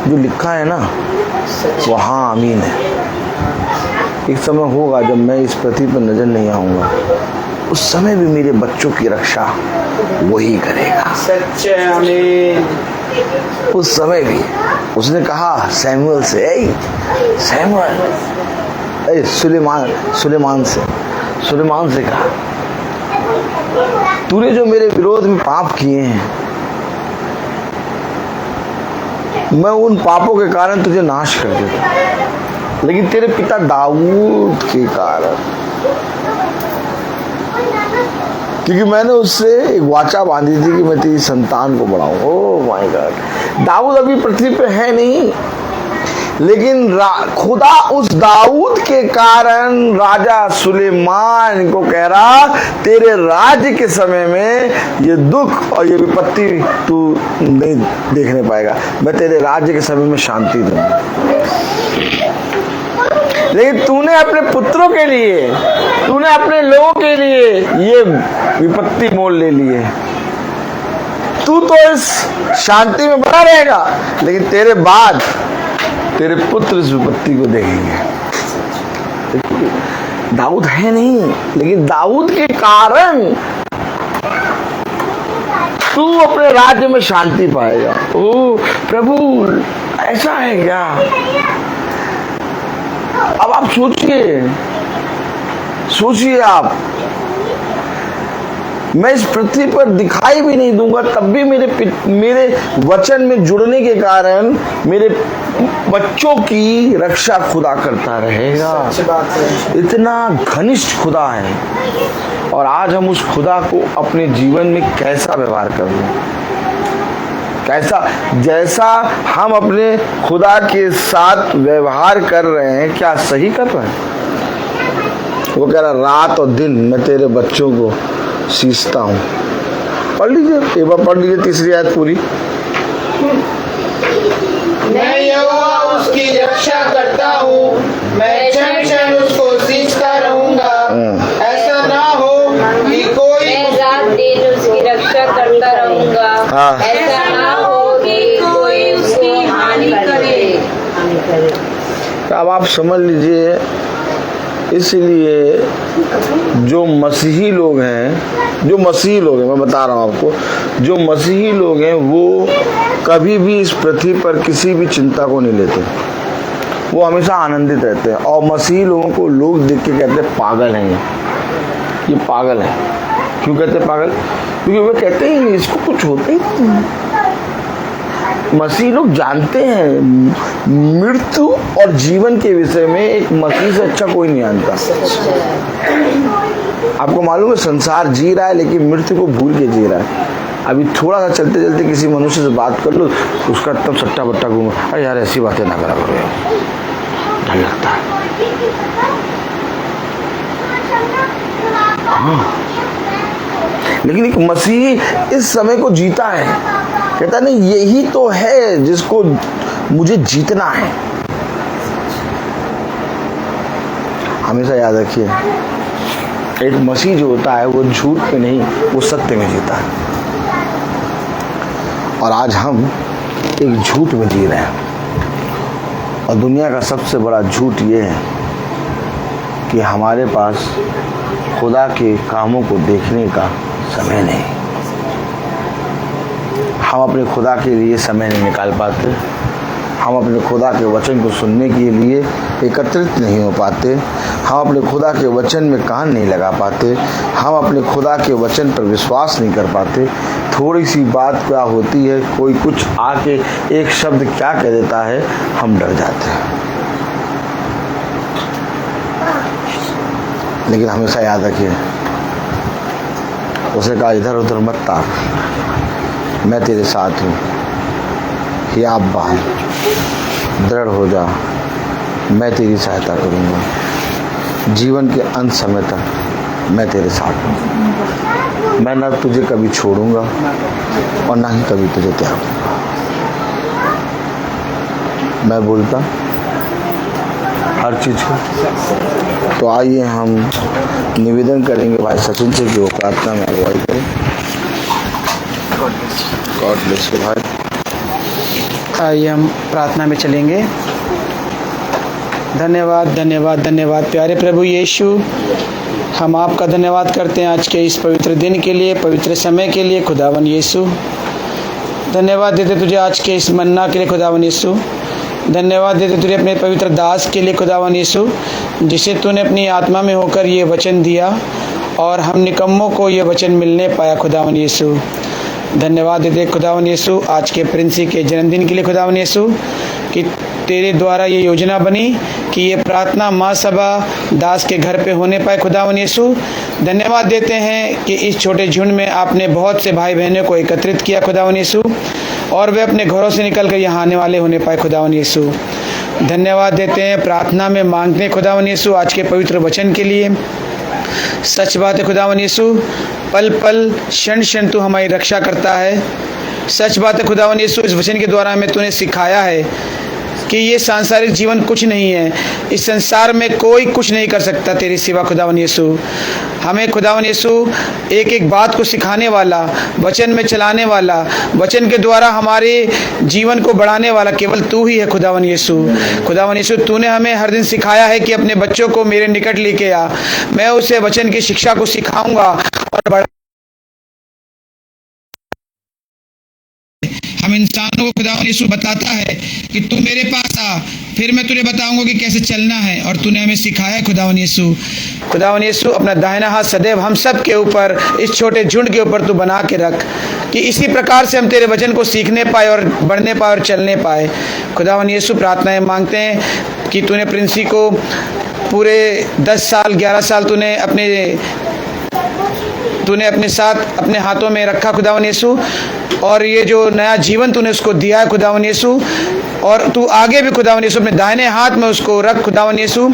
जो लिखा है ना वो हाँ आमीन है। एक समय होगा जब मैं इस पृथ्वी पर नजर नहीं आऊंगा, उस समय भी मेरे बच्चों की रक्षा वही करेगा। सच्चे आमीन। उस समय भी उसने कहा सैमुअल से, सैमुअल, सुलेमान से कहा, तूने जो मेरे विरोध में पाप किए हैं, मैं उन पापों के कारण तुझे नाश कर देता, लेकिन तेरे पिता दाऊद के कारण, क्योंकि मैंने उससे एक वाचा बांधी थी कि मैं तेरी संतान को बढ़ाऊं। ओह माय गॉड, दाऊद अभी पृथ्वी पे है नहीं, लेकिन खुदा उस दाऊद के कारण राजा सुलेमान को कह रहा, तेरे राज्य के समय में ये दुख और ये विपत्ति तू नहीं देखने पाएगा, मैं तेरे राज्य के समय में शांति दूंगा। लेकिन तूने अपने पुत्रों के लिए, तूने अपने लोगों के लिए ये विपत्ति मोल ले ली है। तू तो इस शांति में बना रहेगा, लेकिन तेरे बाद तेरे पुत्र इस विपत्ति को देखेंगे। दाऊद है नहीं, लेकिन दाऊद के कारण तू अपने राज्य में शांति पाएगा। ओ प्रभु, ऐसा है क्या? अब आप सोचिए आप, मैं इस पृथ्वी पर दिखाई भी नहीं दूंगा, तब भी मेरे वचन में जुड़ने के कारण मेरे बच्चों की रक्षा खुदा करता रहेगा। अच्छी बात है। इतना घनिष्ठ खुदा है, और आज हम उस खुदा को अपने जीवन में कैसा व्यवहार कर रहे हैं, कैसा, जैसा हम अपने खुदा के साथ व्यवहार कर रहे हैं, क्या सही कर रहे हैं? वो कह रहा रात और दिन मैं तेरे बच्चों को सींचता हूँ। पढ़ लीजिए, एक बार पढ़ लीजिए तीसरी आयत पूरी। मैं यहोवा उसकी रक्षा करता हूँ, मैं क्षण क्षण उसको सींचता रहूंगा। ऐसा ना हो कि कोई मैं रात दिन उसकी रक्षा करता रहूंगा, हाँ। ऐसा ना हो कि कोई उसकी हानि करे। अब आप समझ लीजिए, इसलिए जो मसीही लोग हैं, मैं बता रहा हूँ आपको, जो मसीही लोग हैं वो कभी भी इस पृथ्वी पर किसी भी चिंता को नहीं लेते, वो हमेशा आनंदित रहते हैं। और मसीही लोगों को लोग देख के कहते हैं पागल हैं, ये पागल है। क्यों कहते हैं पागल? क्योंकि वो कहते हैं इसको कुछ होता ही नहीं। मसीह लोग जानते हैं मृत्यु और जीवन के विषय में एक मसीह से अच्छा कोई नहीं जानता। आपको मालूम है संसार जी रहा है लेकिन मृत्यु को भूल के जी रहा है। अभी थोड़ा सा चलते चलते किसी मनुष्य से बात कर लो, उसका तब सट्टा बट्टा घूम, अरे यार ऐसी बातें ना करा करो यार, डर लगता है। हाँ, लेकिन एक मसीह इस समय को जीता है, कहता नहीं यही तो है जिसको मुझे जीतना है। हमेशा याद रखिए, एक मसीह जो होता है वो झूठ में नहीं, वो सत्य में जीता है। और आज हम एक झूठ में जी रहे हैं, और दुनिया का सबसे बड़ा झूठ ये है कि हमारे पास खुदा के कामों को देखने का समय नहीं। हम अपने खुदा के लिए समय नहीं निकाल पाते, हम अपने खुदा के वचन को सुनने के लिए एकत्रित नहीं हो पाते, हम अपने खुदा के वचन में कान नहीं लगा पाते, हम अपने खुदा के वचन पर विश्वास नहीं कर पाते। थोड़ी सी बात क्या होती है, कोई कुछ आके एक शब्द क्या कह देता है, हम डर जाते हैं। लेकिन हमेशा याद रखिए, उसने कहा इधर उधर मत ताक, मैं तेरे साथ हूँ, हियाब बांध, दृढ़ हो जा, मैं तेरी सहायता करूँगा। जीवन के अंत समय तक मैं तेरे साथ हूँ, मैं ना तुझे कभी छोड़ूंगा और ना ही कभी तुझे त्यागूंगा। मैं बोलता हर चीज़ को। तो आइए हम निवेदन करेंगे भाई सचिन से कि वो प्रार्थना में अगुवाई करें। गॉड ब्लेस यू भाई। आइए हम प्रार्थना में चलेंगे। धन्यवाद धन्यवाद धन्यवाद प्यारे प्रभु यीशु, हम आपका धन्यवाद करते हैं आज के इस पवित्र दिन के लिए, पवित्र समय के लिए खुदावन यीशु। धन्यवाद देते तुझे आज के इस मन्ना के लिए खुदावन यीशु। धन्यवाद देते तुझे अपने पवित्र दास के लिए खुदावन यीशु, जिसे तूने अपनी आत्मा में होकर ये वचन दिया और हम निकम्मों को ये वचन मिलने पाया खुदावन यीशु। धन्यवाद देते खुदावन यीशु आज के प्रिंसी के जन्मदिन के लिए खुदावन यीशु, कि तेरे द्वारा ये योजना बनी कि ये प्रार्थना माँ सभा दास के घर पे होने पाए खुदावन यीशु। धन्यवाद देते हैं कि इस छोटे झुंड में आपने बहुत से भाई बहनों को एकत्रित किया खुदावन यीशु, और वे अपने घरों से निकल कर यहाँ आने वाले होने पाए खुदावन यीशु। धन्यवाद देते हैं प्रार्थना में मांगते हैं खुदावन यीशु आज के पवित्र वचन के लिए। सच बात है खुदावन यीशु, पल पल क्षण क्षण तू हमारी रक्षा करता है। सच बात है खुदावन यीशु, इस वचन के द्वारा हमें तूने सिखाया है कि ये सांसारिक जीवन कुछ नहीं है, इस संसार में कोई कुछ नहीं कर सकता तेरी सिवा खुदावन यीशु। हमें खुदावन यीशु एक एक बात को सिखाने वाला, वचन में चलाने वाला, वचन के द्वारा हमारे जीवन को बढ़ाने वाला केवल तू ही है खुदावन यीशु। खुदावन यीशु, तूने हमें हर दिन सिखाया है कि अपने बच्चों को मेरे निकट लेके आ, मैं उसे वचन की शिक्षा को सिखाऊंगा और हम इंसानों को खुदावन यीशु बताता है कि तू मेरे पास आ, फिर मैं तुझे बताऊंगा कि कैसे चलना है, और तूने हमें सिखाया खुदावन यीशु। खुदावन यीशु अपना दाहिना हाथ सदैव हम सब के ऊपर, इस छोटे झुंड के ऊपर तू बना के रख, कि इसी प्रकार से हम तेरे वचन को सीखने पाए और बढ़ने पाए और चलने पाए। खुदावन यीशु प्रार्थनाएं मांगते हैं कि तूने प्रिंसी को पूरे 10 साल 11 साल तूने अपने साथ अपने हाथों में रखा खुदावन यीशु, और ये जो नया जीवन तूने उसको दिया है खुदावन यीशु, और तू आगे भी खुदावन यीशु अपने दाहिने हाथ में उसको रख खुदावन यीशु,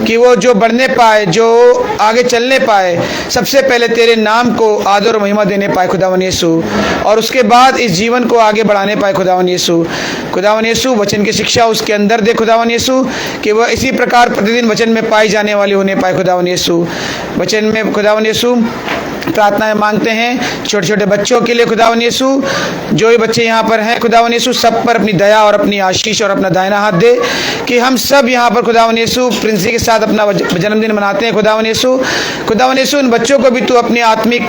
कि वो जो बढ़ने पाए, जो आगे चलने पाए, सबसे पहले तेरे नाम को आदर और महिमा देने पाए खुदावन यीशु, और उसके बाद इस जीवन को आगे बढ़ाने पाए खुदावन यीशु। खुदावन यीशु वचन की शिक्षा उसके अंदर दे खुदावन यीशु, कि वह इसी प्रकार प्रतिदिन वचन में पाई जाने वाली होने पाए खुदावन यीशु। वचन में खुदावन यीशु प्रार्थनाएं मांगते हैं छोटे छोटे बच्चों के लिए खुदावन यीशु, जो भी बच्चे यहाँ पर हैं खुदावन यीशु, सब पर अपनी दया और अपनी आशीष और अपना दाहिना हाथ दे, कि हम सब यहाँ पर खुदावन यीशु प्रिंसी के साथ अपना जन्मदिन मनाते हैं खुदावन यीशु। खुदावन यीशु उन बच्चों को भी तू अपनी आत्मिक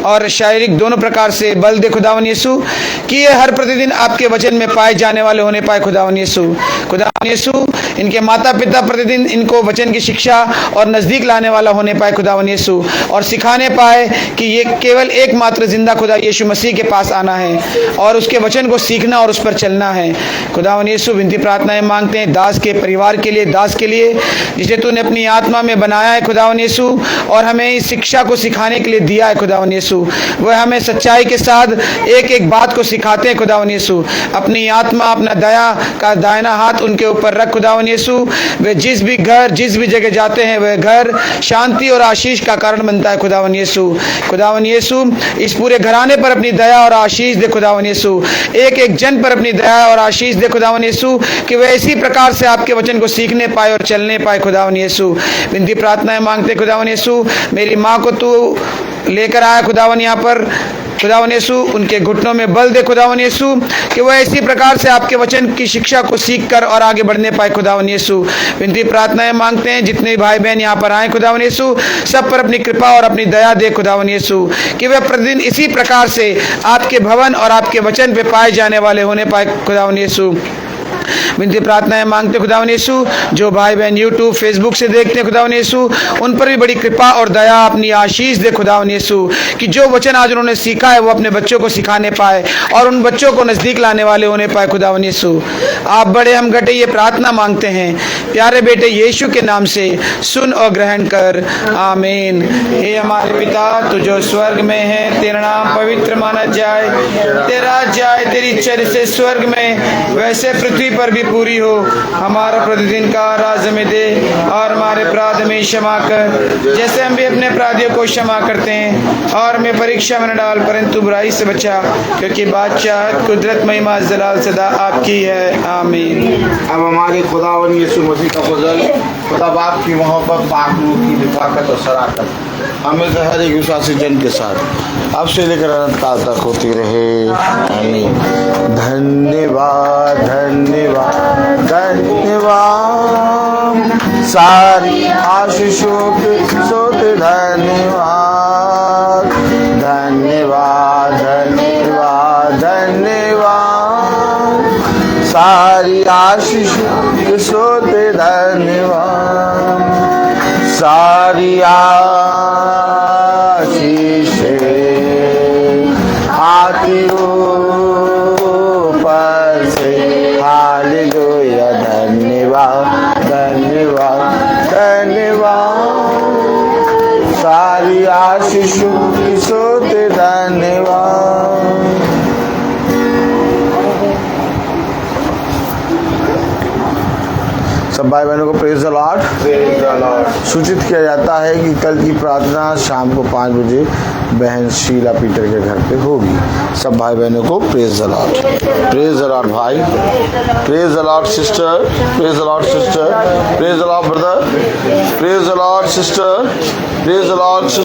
और शारीरिक दोनों प्रकार से बल दे खुदावन यीशु, कि ये हर प्रतिदिन आपके वचन में पाए जाने वाले होने पाए खुदावन यीशु। खुदावन यीशु इनके माता पिता प्रतिदिन इनको वचन की शिक्षा और नज़दीक लाने वाला होने पाए खुदावन यीशु, और सिखाने पाए कि ये केवल एकमात्र जिंदा खुदा यीशु मसीह के पास आना है और उसके वचन को सीखना और उस पर चलना है। खुदावन यीशु विनती प्रार्थनाएं मांगते हैं दास के परिवार के लिए, दास के लिए जिसे तूने अपनी आत्मा में बनाया है खुदावन यीशु, और हमें इस शिक्षा को सिखाने के लिए दिया है खुदावन यीशु। वह हमें सच्चाई के साथ एक एक बात को सिखाते हैं खुदावन यीशु। अपनी आत्मा, अपना दया का दाहिना हाथ उनके ऊपर रख खुदावन यीशु। वे जिस भी घर, जिस भी जगह जाते हैं, वह घर शांति और आशीष का कारण बनता है खुदावन यीशु। खुदावन यीशु इस पूरे घराने पर अपनी दया और आशीष दे खुदावन यीशु। एक एक जन पर अपनी दया और आशीष दे खुदावन यीशु, कि वह इसी प्रकार से आपके वचन को सीखने पाए और चलने पाए खुदावन यीशु। विनती प्रार्थनाएं मांगते खुदावन यीशु, मेरी माँ को तू लेकर आया खुदावन यहाँ पर खुदावन यीशु, उनके घुटनों में बल दे खुदावन यीशु, कि वह इसी प्रकार से आपके वचन की शिक्षा को सीख कर और आगे बढ़ने पाए खुदावन यीशु। विनती प्रार्थनाएं मांगते हैं जितने भाई बहन यहाँ पर आए खुदावन यीशु, सब पर अपनी कृपा और अपनी दया दे खुदावन यीशु, कि वह प्रतिदिन इसी प्रकार से आपके भवन और आपके वचन पे पाए जाने वाले होने पाए खुदावन यीशु। विनती प्रार्थनाएं मांगते खुदावन यीशु, जो भाई बहन यूट्यूब फेसबुक से देखते हैं खुदावन यीशु, उन पर भी बड़ी कृपा और दया अपनी आशीष दे खुदावन यीशु, कि जो वचन आज उन्होंने सीखा है वो अपने बच्चों को सिखाने पाए और उन बच्चों को नजदीक लाने वाले होने पाए खुदावन यीशु। आप बड़े हम घटे ये प्रार्थना मांगते हैं प्यारे बेटे यीशु के नाम से, सुन और ग्रहण कर, आमीन। हे हमारे पिता तू जो स्वर्ग में है, तेरा नाम पवित्र माना जाए, तेरा जाए, तेरी इच्छा जैसे स्वर्ग में वैसे पृथ्वी पर भी पूरी हो। हमारा प्रतिदिन का राज में दे, और हमारे अपराध में क्षमा कर जैसे हम भी अपने अपराधियों को क्षमा करते हैं, और हमें परीक्षा में न डाल परंतु बुराई से बचा, क्योंकि बादशाह कुदरत महिमा जलाल सदा आपकी है, आमीन। अब हमारे खुदावन यीशु मसीह का फजल, खुदा बाप की मोहब्बत, पाक रूह की रिफाकत और शराकत हमेशा हर एक विश्वासी जन के साथ अब से लेकर अनंत काल तक होती रहे, आमीन। धन्यवाद धन्यवाद धन्यवाद, सारी आशीषों के सोते धन्यवाद धन्यवाद धन्यवाद धन्यवाद, सारी आशीषों के सोते धन्यवाद, सारी आशीषें आती ऊपर से, हालेलुया। धन्यवाद धन्यवाद धन्यवाद, सारी आशीषों की सोते धन्यवाद। सब भाई बहनों को प्रेज द लॉर्ड। सूचित किया जाता है कि कल की प्रार्थना शाम को 5 बजे बहन शीला पीटर के घर पे होगी। सब भाई बहनों को praise the Lord. Praise the Lord भाई, praise the Lord sister, praise the Lord sister, praise the Lord brother, praise the Lord sister, praise the Lord.